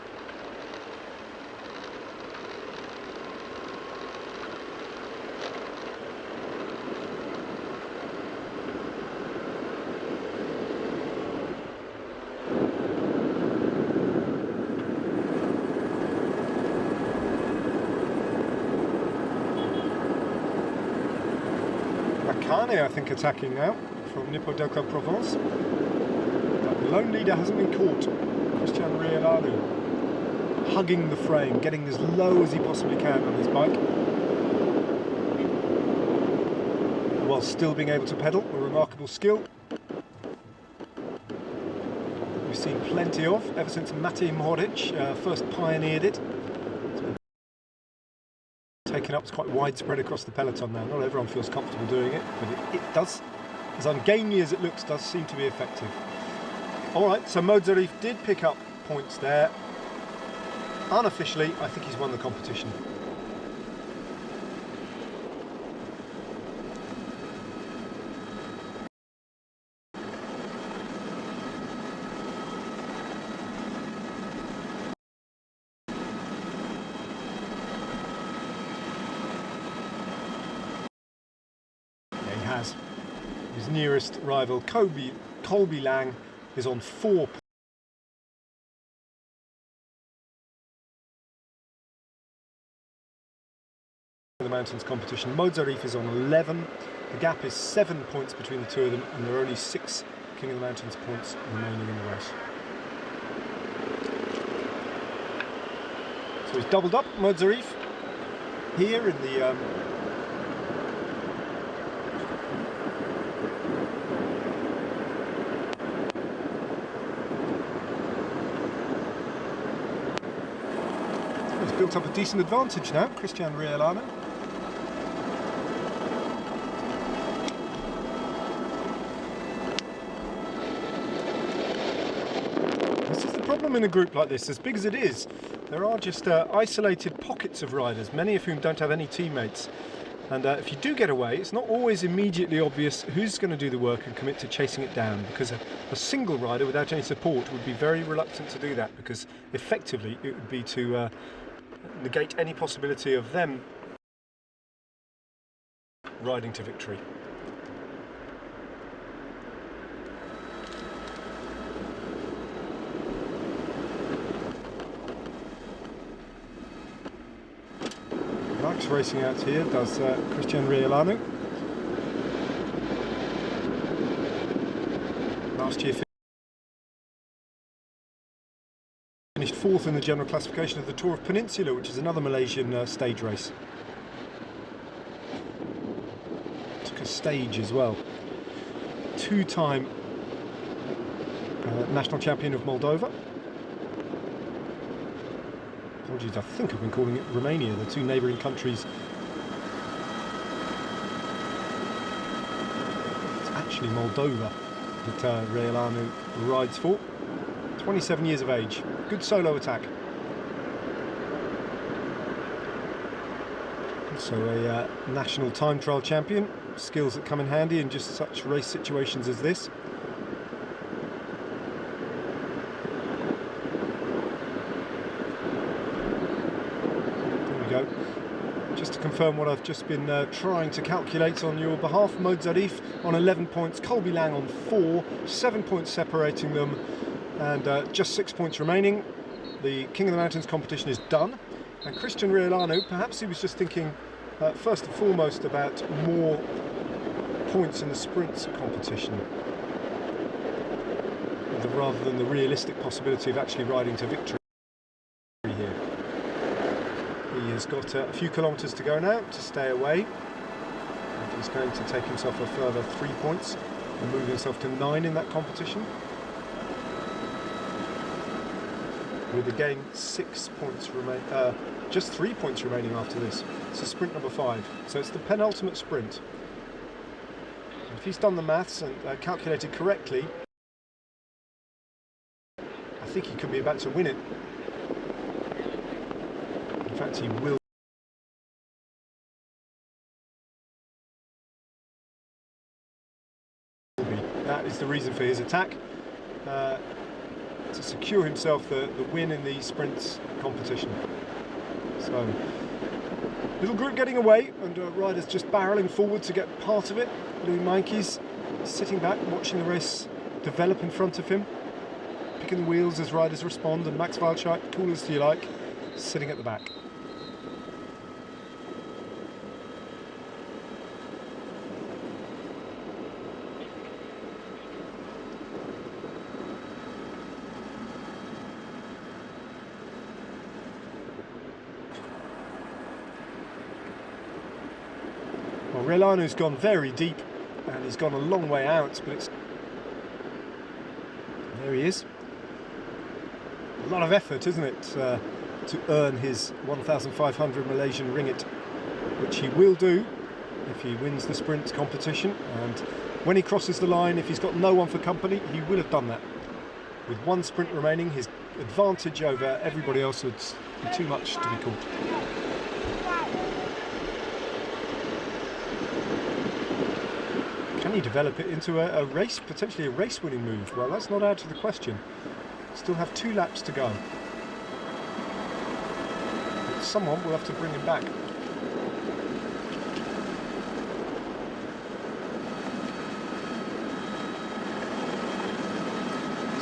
Pekan, I think, attacking now from Nippo Delta Provence. But the lone leader hasn't been caught. Christian Raelianu hugging the frame, getting as low as he possibly can on his bike, while still being able to pedal. A remarkable skill we've seen plenty of ever since Matej Mohoric first pioneered it. Taken up, it's quite widespread across the peloton now. Not everyone feels comfortable doing it, but it does, as ungainly as it looks, does seem to be effective. Alright, so Modzarif did pick up points there. Unofficially, I think he's won the competition. His nearest rival, Colby Lang, is on 4 points. The mountains competition. Modzarif is on 11. The gap is 7 points between the two of them, and there are only 6 King of the Mountains points remaining in the race. So he's doubled up, Modzarif, here in the built up a decent advantage now, Christian Raelianu. This is the problem in a group like this, as big as it is. There are just isolated pockets of riders, many of whom don't have any teammates. And if you do get away, it's not always immediately obvious who's going to do the work and commit to chasing it down, because a single rider without any support would be very reluctant to do that, because effectively it would be to negate any possibility of them riding to victory. Max racing out here, does Christian Raelianu. Last year finished 4th in the general classification of the Tour of Peninsula, which is another Malaysian stage race. Took a stage as well. 2-time national champion of Moldova. Apologies, I think I've been calling it Romania, the 2 neighbouring countries. It's actually Moldova that Raelianu rides for. 27 years of age. Good solo attack. So a national time trial champion. Skills that come in handy in just such race situations as this. There we go. Just to confirm what I've just been trying to calculate on your behalf, Modzarif on 11 points, Colby Lang on 4, 7 points separating them, and just 6 points remaining. The King of the Mountains competition is done, and Christian Raelianu, perhaps he was just thinking first and foremost about more points in the sprints competition. rather than the realistic possibility of actually riding to victory here. He has got a few kilometres to go now to stay away. And he's going to take himself a further 3 points and move himself to 9 in that competition. With again 6 points remain, just 3 points remaining after this. It's sprint number 5, so it's the penultimate sprint. If he's done the maths and calculated correctly, I think he could be about to win it. In fact, he will. That is the reason for his attack, to secure himself the win in the sprints competition. So, little group getting away, and riders just barrelling forward to get part of it. Louis Meintjes sitting back, watching the race develop in front of him, picking the wheels as riders respond, and Max Walscheid, cool as you like, sitting at the back. Well, Realanu's gone very deep and he's gone a long way out, but it's... There he is. A lot of effort, isn't it, to earn his 1,500 Malaysian ringgit, which he will do if he wins the sprint competition. And when he crosses the line, if he's got no one for company, he will have done that. With one sprint remaining, his advantage over everybody else would be too much to be caught. Can he develop it into a race, potentially a race-winning move? Well, that's not out of the question. Still have 2 laps to go. But someone will have to bring him back.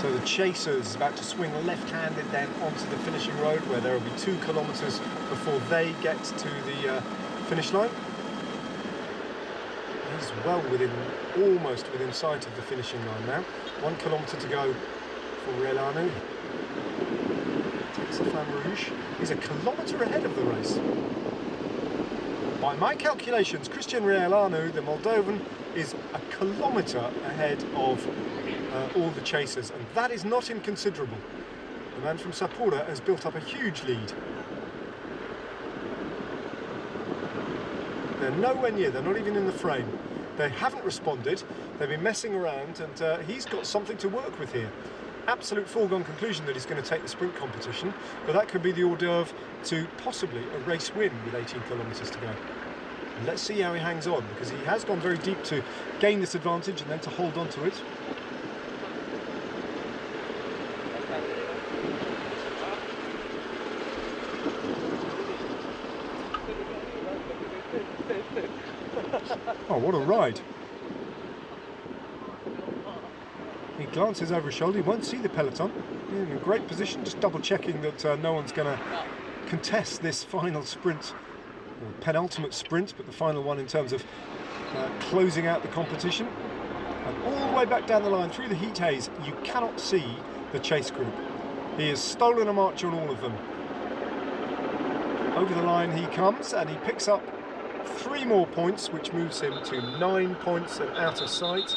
So the chaser's about to swing left-handed then onto the finishing road, where there will be 2 kilometres before they get to the finish line. He's well within, almost within sight of the finishing line now. 1 kilometre to go for Realanu. Takes the Flamme Rouge. He's a kilometre ahead of the race. By my calculations, Christian Realanu, the Moldovan, is a kilometre ahead of all the chasers, and that is not inconsiderable. The man from Sapura has built up a huge lead. They're nowhere near, they're not even in the frame. They haven't responded, they've been messing around, and he's got something to work with here. Absolute foregone conclusion that he's going to take the sprint competition, but that could be the hors d'oeuvre to possibly a race win with 18 kilometres to go. And let's see how he hangs on, because he has gone very deep to gain this advantage and then to hold on to it. Oh, what a ride. He glances over his shoulder, he won't see the peloton. He's in a great position, just double checking that no one's going to contest this final sprint, or penultimate sprint, but the final one in terms of closing out the competition. And all the way back down the line through the heat haze, you cannot see the chase group. He has stolen a march on all of them. Over the line he comes, and he picks up 3 more points, which moves him to 9 points and out of sight.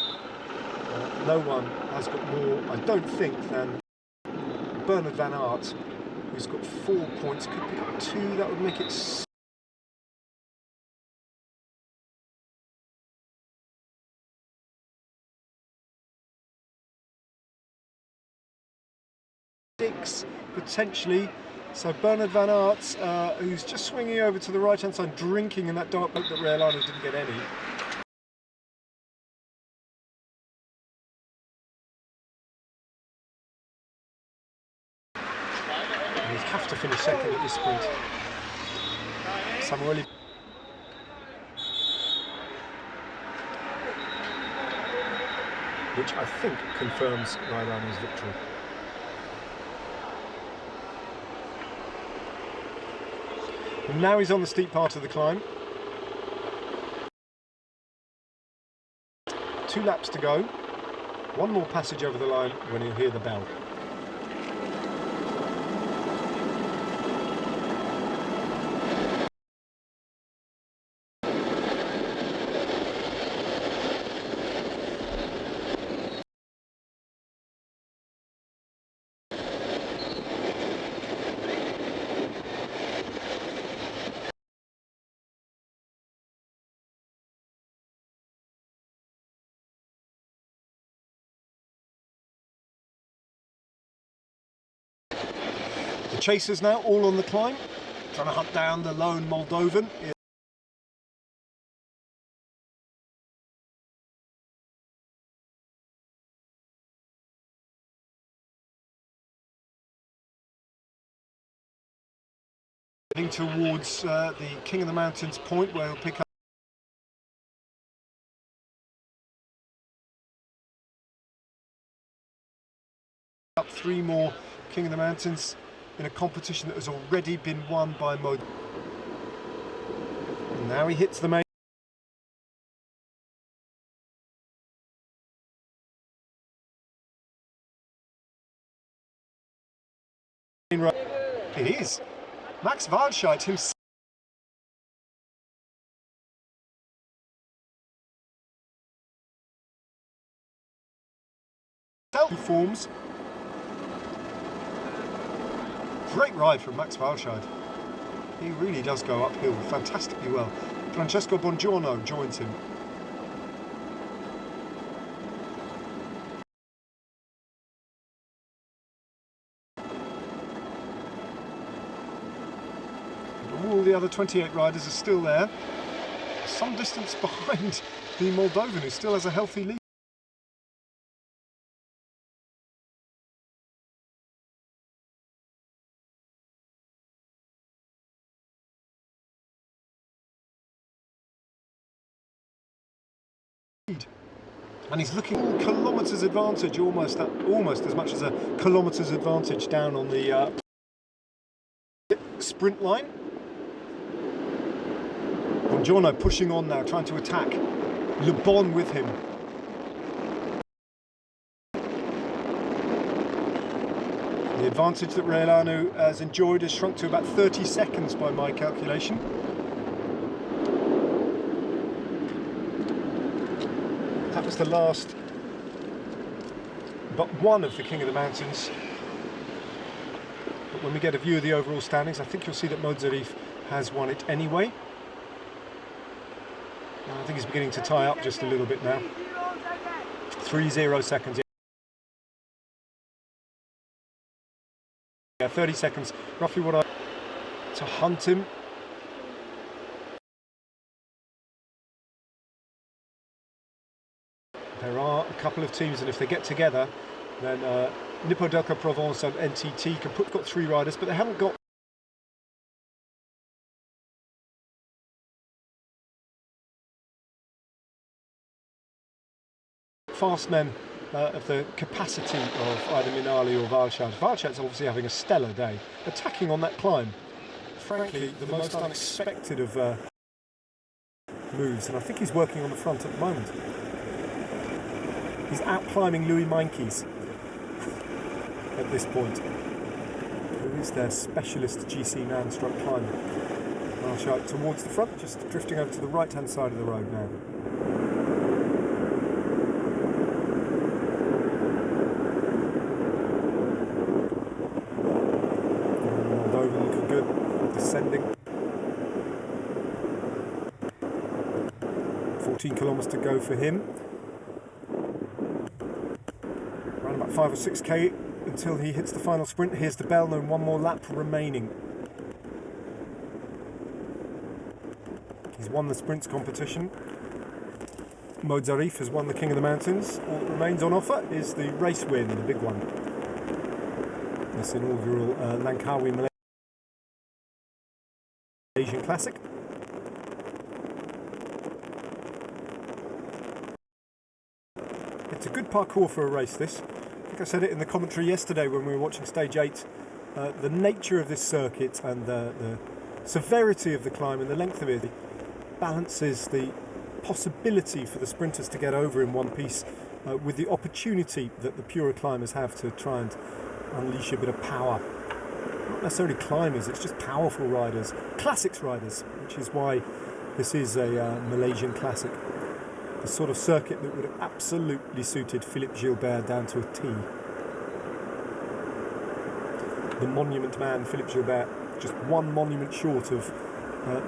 No one has got more, I don't think, than Bernard van Aert, who's got 4 points. Could pick up 2, that would make it 6 potentially. So Bernard van Aert, who's just swinging over to the right-hand side, drinking in that dark boat that Realanu didn't get any. And he'd have to finish second at this sprint. Samueli. Which I think confirms Realanu's victory. And now he's on the steep part of the climb. 2 laps to go. One more passage over the line when he'll hear the bell. The chasers now all on the climb, trying to hunt down the lone Moldovan. Heading towards the King of the Mountains point where he'll pick up 3 more King of the Mountains in a competition that has already been won by Mod. And now he hits the main. It is Max Walscheid himself. Forms. Great ride from Max Walscheid. He really does go uphill fantastically well. Francesco Bongiorno joins him. And all the other 28 riders are still there, some distance behind the Moldovan, who still has a healthy lead. And he's looking kilometres advantage, almost as much as a kilometres advantage down on the sprint line. Bongiorno pushing on now, trying to attack. Le Bon with him. The advantage that Reilanu has enjoyed has shrunk to about 30 seconds by my calculation. That was the last but one of the King of the Mountains. But when we get a view of the overall standings, I think you'll see that Modzarif has won it anyway. And I think he's beginning to tie up just a little bit now. 3-0 seconds. Yeah, 30 seconds, roughly what I to hunt him. There are a couple of teams, and if they get together, then Nippo Delta Provence and NTT got 3 riders, but they haven't got fast men of the capacity of either Minali or Walscheid. Walscheid's obviously having a stellar day, attacking on that climb. Frankly, the most unexpected of moves, and I think he's working on the front at the moment. He's out-climbing Louis Meinkes at this point, who is their specialist GC man-stroke climber. Walscheid towards the front, just drifting over to the right-hand side of the road now. Moldova looking good, descending. 14 kilometres to go for him. 5 or 6k until he hits the final sprint. Here's the bell, and 1 more lap remaining. He's won the sprints competition. Modzarif has won the King of the Mountains. All that remains on offer is the race win, the big one. This inaugural Langkawi Malaysian Classic. It's a good parcours for a race, this. I said it in the commentary yesterday when we were watching stage 8. The nature of this circuit and the severity of the climb and the length of it balances the possibility for the sprinters to get over in one piece with the opportunity that the purer climbers have to try and unleash a bit of power. Not necessarily climbers, it's just powerful riders, classics riders, which is why this is a Malaysian classic. The sort of circuit that would have absolutely suited Philippe Gilbert down to a T. The monument man, Philippe Gilbert, just one monument short of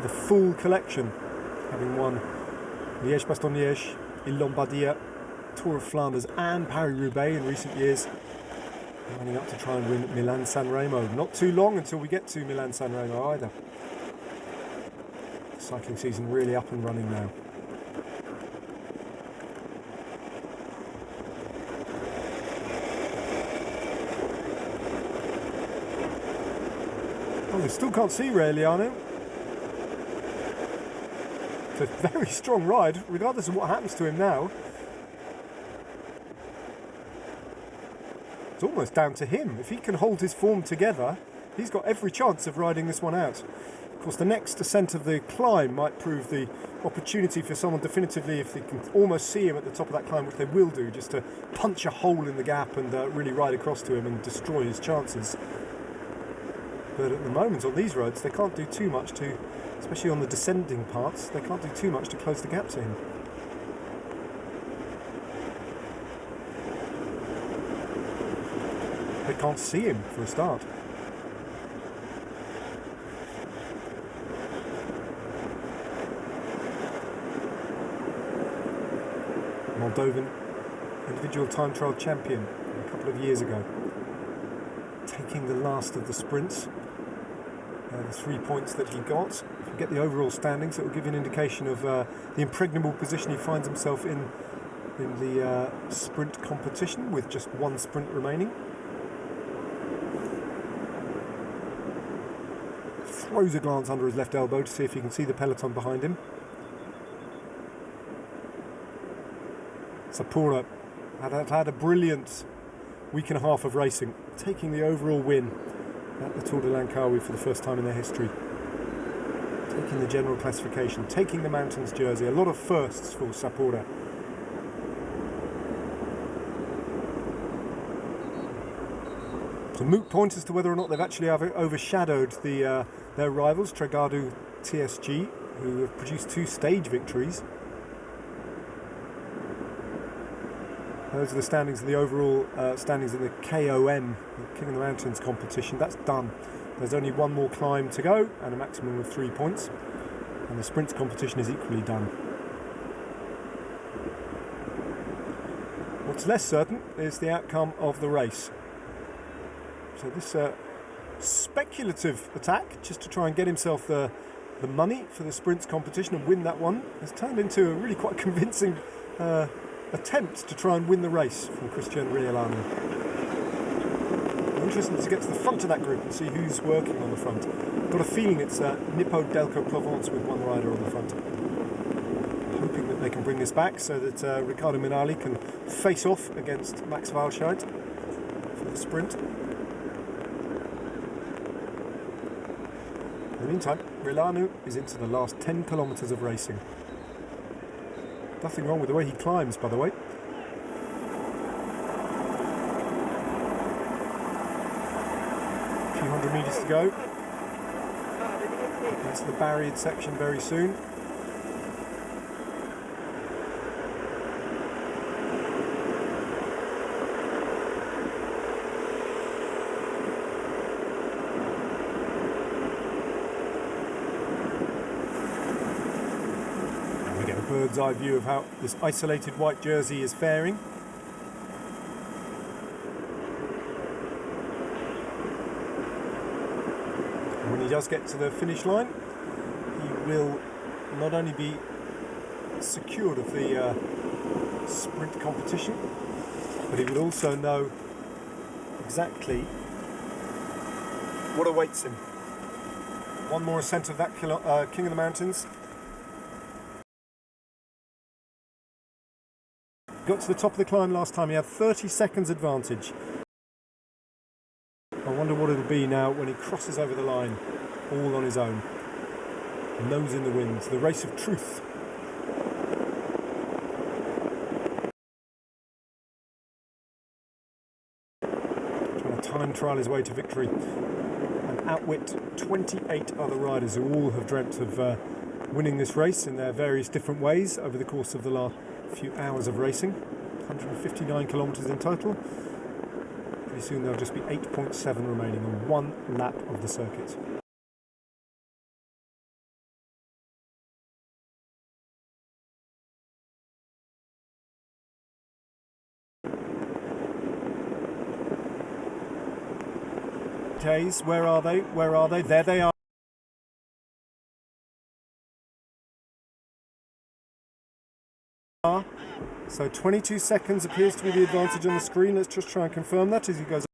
the full collection, having won Liège-Bastogne-Liège, Lombardia, Tour of Flanders and Paris-Roubaix in recent years, lining up to try and win Milan-San Remo. Not too long until we get to Milan-San Remo either. Cycling season really up and running now. Oh, they still can't see Ray Liano. It's a very strong ride, regardless of what happens to him now. It's almost down to him. If he can hold his form together, he's got every chance of riding this one out. Of course, the next ascent of the climb might prove the opportunity for someone definitively, if they can almost see him at the top of that climb, which they will do, just to punch a hole in the gap and really ride across to him and destroy his chances. But at the moment on these roads, they can't do too much to, especially on the descending parts, they can't do too much to close the gap to him. They can't see him for a start. Moldovan individual time trial champion a couple of years ago, taking the last of the sprints. The 3 points that he got. If you get the overall standings, it will give you an indication of the impregnable position he finds himself in the sprint competition, with just one sprint remaining. Throws a glance under his left elbow to see if he can see the peloton behind him. Sapura had a brilliant week and a half of racing, taking the overall win at the Tour de Langkawi for the first time in their history. Taking the general classification, taking the mountains jersey, a lot of firsts for Sapura. It's a moot point as to whether or not they've actually overshadowed their rivals, Tragado TSG, who have produced 2 stage victories. Those are the standings, the overall standings in the KOM, the King of the Mountains competition. That's done. There's only one more climb to go and a maximum of 3 points. And the sprints competition is equally done. What's less certain is the outcome of the race. So this speculative attack, just to try and get himself the money for the sprints competition and win that one, has turned into a really quite convincing attempt to try and win the race from Christian Riolano. Interesting to get to the front of that group and see who's working on the front. Got a feeling it's Nippo Delco Provence with one rider on the front. Hoping that they can bring this back so that Riccardo Minali can face off against Max Walscheid for the sprint. In the meantime, Riolano is into the last 10 kilometres of racing. Nothing wrong with the way he climbs, by the way. A few hundred metres to go. Into the barriered section very soon. Bird's eye view of how this isolated white jersey is faring. And when he does get to the finish line, he will not only be secured of the sprint competition, but he will also know exactly what awaits him. One more ascent of that King of the Mountains. Got to the top of the climb last time, he had 30 seconds advantage. I wonder what it'll be now when he crosses over the line, all on his own. Nose in the wind, the race of truth. time trial his way to victory and outwit 28 other riders who all have dreamt of winning this race in their various different ways over the course of the last few hours of racing. 159 kilometres in total. Pretty soon there'll just be 8.7 remaining on one lap of the circuit. Where are they? Where are they? There they are. So 22 seconds appears to be the advantage on the screen. Let's just try and confirm that as he goes.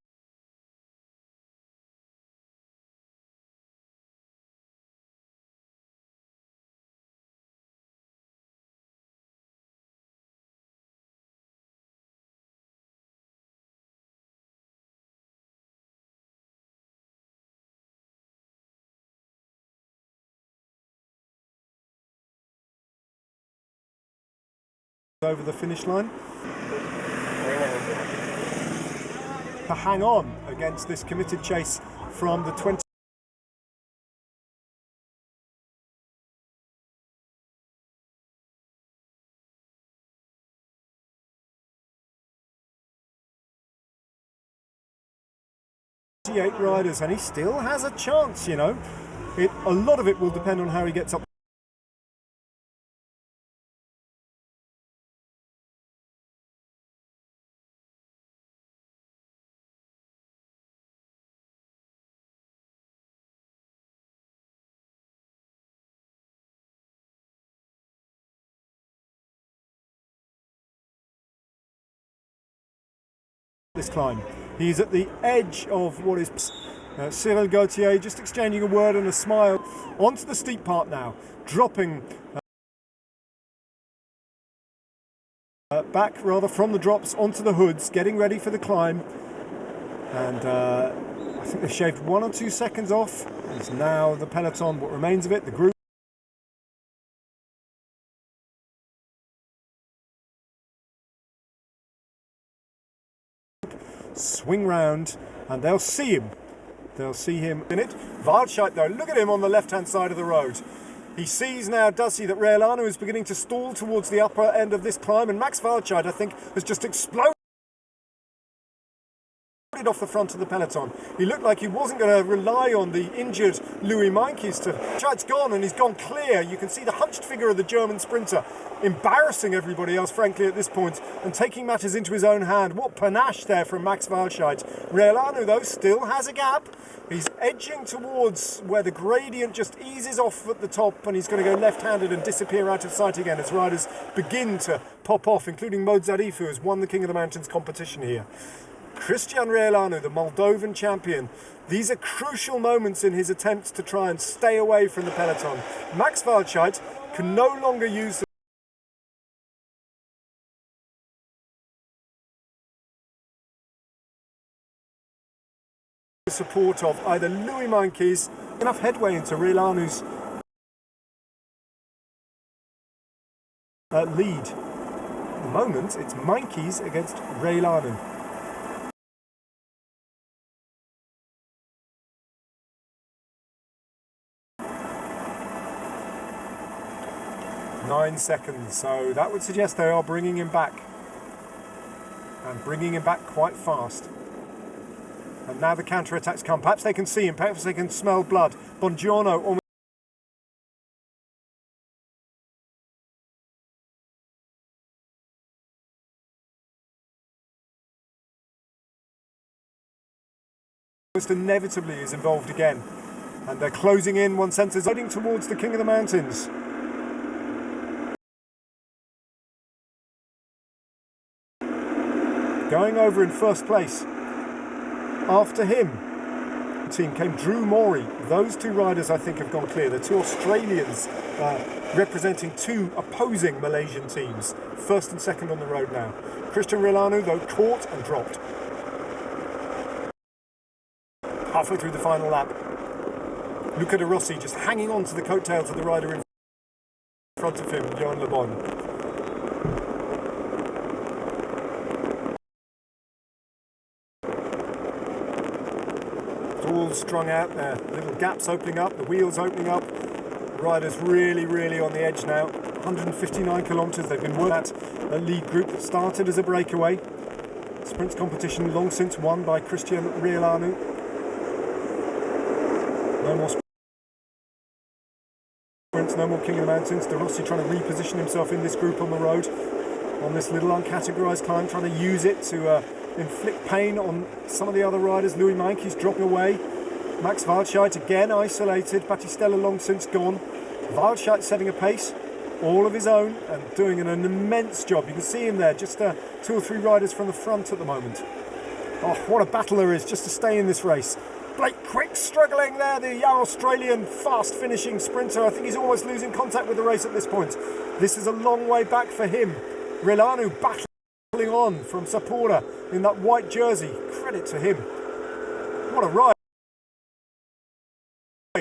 Over the finish line to hang on against this committed chase from the 20. Riders, and he still has a chance, you know. A lot of it will depend on how he gets up. This climb. He's at the edge of what is Cyril Gauthier, just exchanging a word and a smile onto the steep part now, dropping back rather from the drops onto the hoods, getting ready for the climb. And I think they've shaved 1 or 2 seconds off. It's now the peloton, what remains of it, the group. Swing round and they'll see him. They'll see him in it. Waldscheid though, look at him on the left-hand side of the road. He sees now, does he, that Reolano is beginning to stall towards the upper end of this climb, and Max Waldscheid, I think, has just exploded off the front of the peloton. He looked like he wasn't going to rely on the injured Louis Meintjes to... Scheid's gone, and he's gone clear. You can see the hunched figure of the German sprinter, embarrassing everybody else, frankly, at this point, and taking matters into his own hand. What panache there from Max Waldscheid. Reolano, though, still has a gap. He's edging towards where the gradient just eases off at the top, and he's going to go left-handed and disappear out of sight again as riders begin to pop off, including Mo Zarif, who has won the King of the Mountains competition here. Christian Reolano, the Moldovan champion, these are crucial moments in his attempts to try and stay away from the peloton. Max Waldscheid can no longer use the support of either Louis Meintjes, enough headway into Reolano's lead. At the moment, it's Meintjes against Reolano. Nine seconds, so that would suggest they are bringing him back, and bringing him back quite fast. And now the counter-attacks come. Perhaps they can see him, perhaps they can smell blood. Bongiorno almost inevitably is involved again. And they're closing in, one sense is heading towards the King of the Mountains. Going over in first place. After him, the team came Drew Morey. Those two riders, I think, have gone clear. The two Australians representing two opposing Malaysian teams. First and second on the road now. Christian Reolano, though, caught and dropped. Halfway through the final lap. Luca de Rossi just hanging on to the coattails of the rider in front of him, Johan Le Bon. all strung out there. Little gaps opening up, the wheels opening up. Riders really, really on the edge now. 159 kilometres. They've been working at a lead group that started as a breakaway. Sprints competition long since won by Christian Rielanu. No more sprints, no more King of the Mountains. De Rossi trying to reposition himself in this group on the road, on this little uncategorised climb, trying to use it to inflict pain on some of the other riders. Louis Meintjes dropping away. Max Waldscheid again isolated. Battistella long since gone. Waldscheid setting a pace all of his own and doing an immense job. You can see him there, just 2 or 3 riders from the front at the moment. Oh, what a battle there is just to stay in this race. Blake Quick struggling there, the young Australian fast finishing sprinter. I think he's almost losing contact with the race at this point. This is a long way back for him. Rielanu battling on from Sapura in that white jersey. Credit to him. What a ride.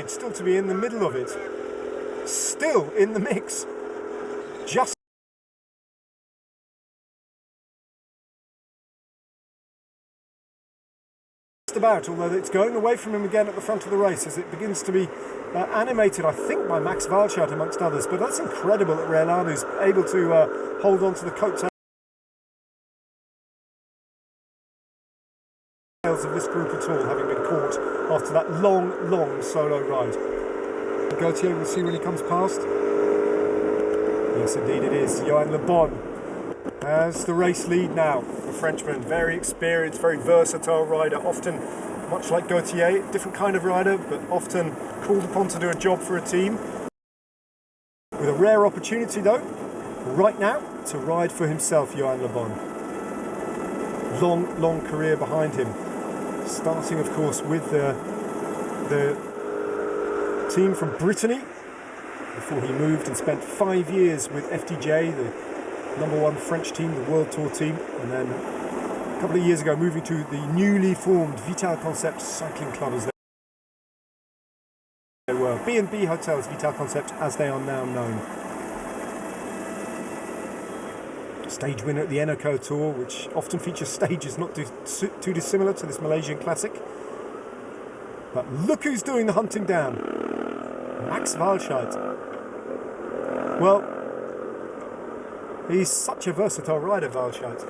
Still to be in the middle of it. Still in the mix. Just about, although it's going away from him again at the front of the race as it begins to be animated, I think, by Max Waldscheid amongst others. But that's incredible that Rielanu's able to hold on to the coattails of this group at all, having been caught after that long solo ride. Gautier, we'll see when he comes past. Yes, indeed it is. Johan Le Bon has the race lead now. The Frenchman, very experienced, very versatile rider, often, much like Gautier, different kind of rider, but often called upon to do a job for a team. With a rare opportunity, though, right now, to ride for himself, Johan Le Bon. Long career behind him. Starting, of course, with the team from Brittany, before he moved and spent 5 years with FDJ, the #1 French team, the World Tour team, and then a couple of years ago moving to the newly formed Vital Concept Cycling Club, as they were. B&B Hotels Vital Concept, as they are now known. Stage winner at the Eneco Tour, which often features stages not too dissimilar to this Malaysian classic. But look who's doing the hunting down. Max Waldscheid. Well, he's such a versatile rider, Waldscheid.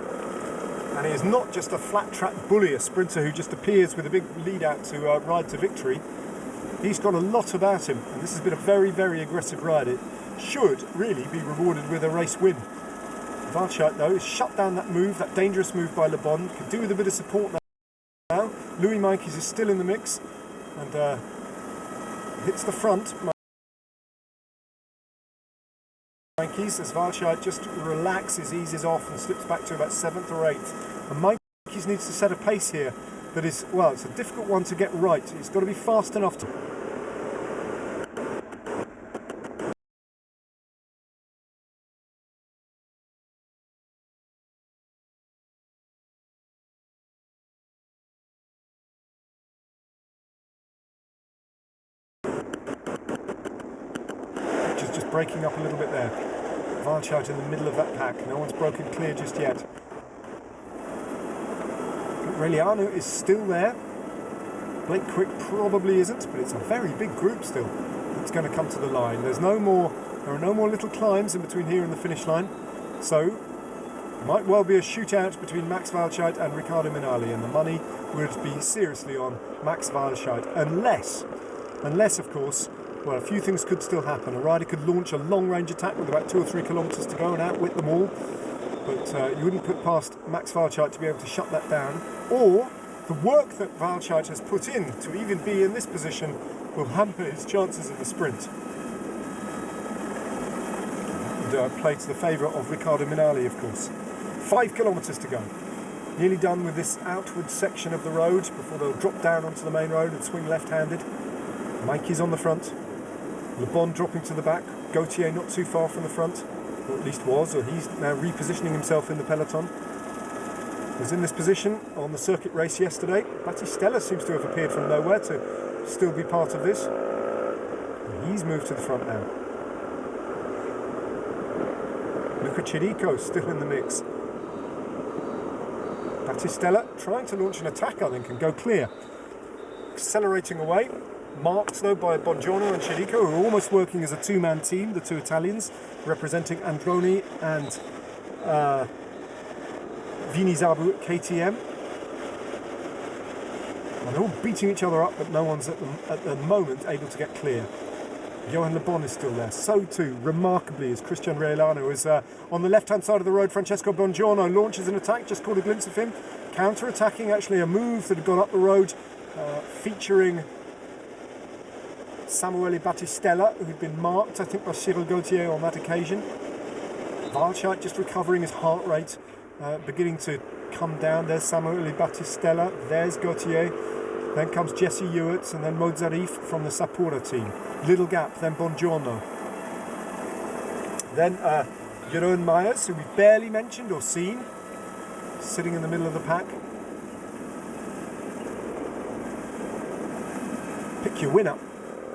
And he is not just a flat track bully, a sprinter who just appears with a big lead out to ride to victory. He's got a lot about him, and this has been a very aggressive ride. It should really be rewarded with a race win. Waldscheid, though, has shut down that move, that dangerous move by Le Bon. Could do with a bit of support now. Louis Meintjes is still in the mix and hits the front. Meintjes, as Waldscheid just relaxes, eases off and slips back to about 7th or 8th. And Meintjes needs to set a pace here that is, well, it's a difficult one to get right. It's got to be fast enough to... Just breaking up a little bit there. Waldscheid in the middle of that pack. No one's broken clear just yet. Rielanu is still there. Blake Quick probably isn't, but it's a very big group still that's going to come to the line. There are no more little climbs in between here and the finish line. So, might well be a shootout between Max Waldscheid and Riccardo Minali, and the money would be seriously on Max Waldscheid. Unless, of course, well, a few things could still happen. A rider could launch a long-range attack with about 2 or 3 kilometres to go and outwit them all. But you wouldn't put past Max Waldscheid to be able to shut that down. Or the work that Waldscheid has put in to even be in this position will hamper his chances in the sprint. And play to the favour of Riccardo Minali, of course. 5 kilometres to go. Nearly done with this outward section of the road before they'll drop down onto the main road and swing left-handed. Meintjes on the front. Le Bon dropping to the back. Gautier not too far from the front, or at least was, or he's now repositioning himself in the peloton. Was in this position on the circuit race yesterday. Battistella seems to have appeared from nowhere to still be part of this. And he's moved to the front now. Luca Chirico still in the mix. Battistella trying to launch an attack, I think, and go clear. accelerating away. Marked though by Bongiorno and Chirico, who are almost working as a two-man team, the two Italians, representing Androni and Vinizabu at KTM. And they're all beating each other up, but no one's at the moment able to get clear. Johan Le Bon is still there. So too, remarkably, is Christian Reilano. Is on the left-hand side of the road, Francesco Bongiorno launches an attack. Just caught a glimpse of him. Counter-attacking, actually, a move that had gone up the road, featuring Samuele Battistella, who had been marked, I think, by Cyril Gauthier on that occasion. Walscheid just recovering his heart rate, beginning to come down. There's Samuele Battistella, there's Gauthier. Then comes Jesse Ewart and then Mozarif from the Sapura team. Little gap, then Bongiorno. Then Jeroen Myers, who we've barely mentioned or seen, sitting in the middle of the pack. Pick your winner.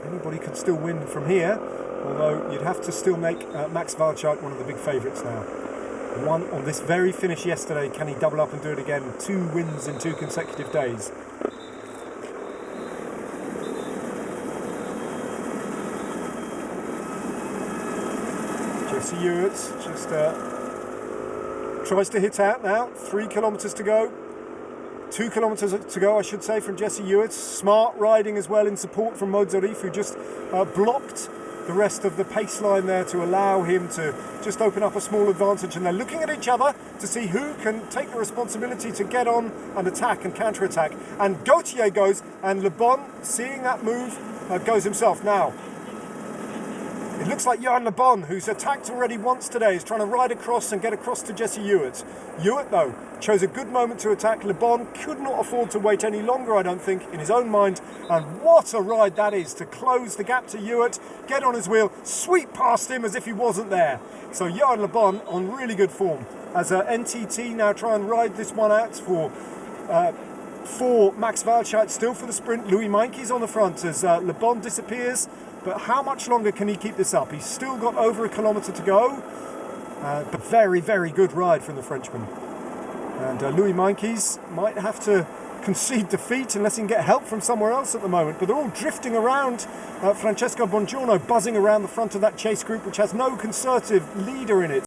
Anybody could still win from here, although you'd have to still make Max Walscheid one of the big favourites now. One on this very finish yesterday, can he double up and do it again? 2 wins in 2 consecutive days. Jesse Ewart just tries to hit out now. 3 kilometres to go. 2 kilometres to go, I should say, from Jesse Ewart. Smart riding as well in support from Mozarif, who just blocked the rest of the pace line there to allow him to just open up a small advantage. And they're looking at each other to see who can take the responsibility to get on and attack and counter-attack. And Gauthier goes, and Le Bon, seeing that move, goes himself. Now, it looks like Johan Le Bon, who's attacked already once today, is trying to ride across and get across to Jesse Ewart. Ewart, though, chose a good moment to attack. Le Bon could not afford to wait any longer, I don't think, in his own mind. And what a ride that is to close the gap to Ewart, get on his wheel, sweep past him as if he wasn't there. So Johan Le Bon on really good form. As NTT now try and ride this one out for Max Walscheid, still for the sprint. Louis Meintjes on the front as Le Bon disappears. But how much longer can he keep this up? He's still got over 1 kilometre to go. But very, very good ride from the Frenchman. And Louis Meintjes might have to concede defeat unless he can get help from somewhere else at the moment. But they're all drifting around. Francesco Bongiorno buzzing around the front of that chase group, which has no concerted leader in it.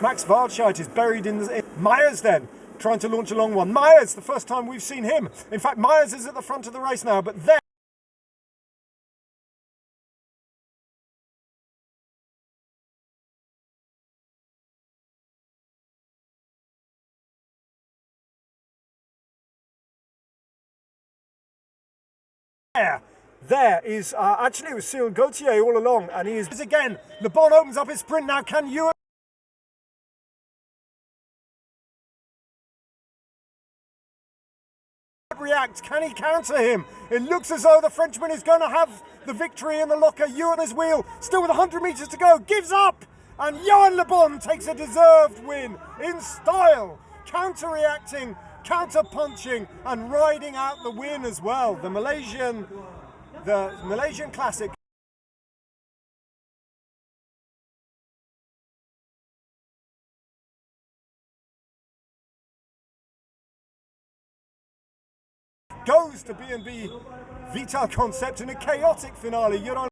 Max Walscheid is buried in the... Myers then, trying to launch a long one. Myers, the first time we've seen him. In fact, Myers is at the front of the race now, but then... There is... actually, it was Cyril Gauthier all along, and he is... Again, Le Bon opens up his sprint now. Can you... react? Can he counter him? It looks as though the Frenchman is going to have the victory in the locker. Ewart on his wheel, still with 100 metres to go, gives up, and Johan Le Bon takes a deserved win in style, counter-reacting, counter-punching, and riding out the win as well. The Malaysian Classic. Goes to B&B Vital Concept in a chaotic finale. You know,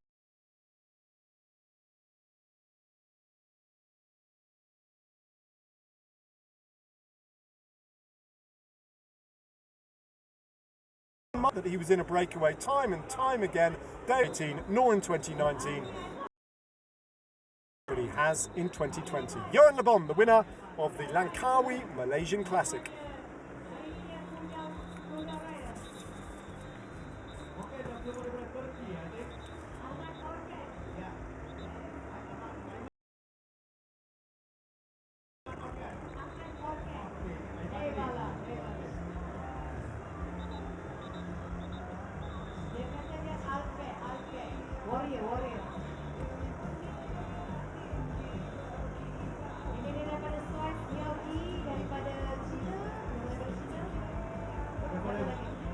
that he was in a breakaway time and time again, day 18, nor in 2019, but he has in 2020. Johan Le Bon, the winner of the Langkawi Malaysian Classic.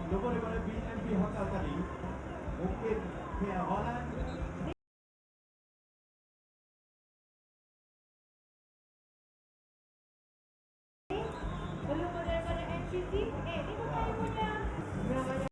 Logo daripada BNP Hotel tadi mungkin pihak Holland cheesy. Ni bukan yang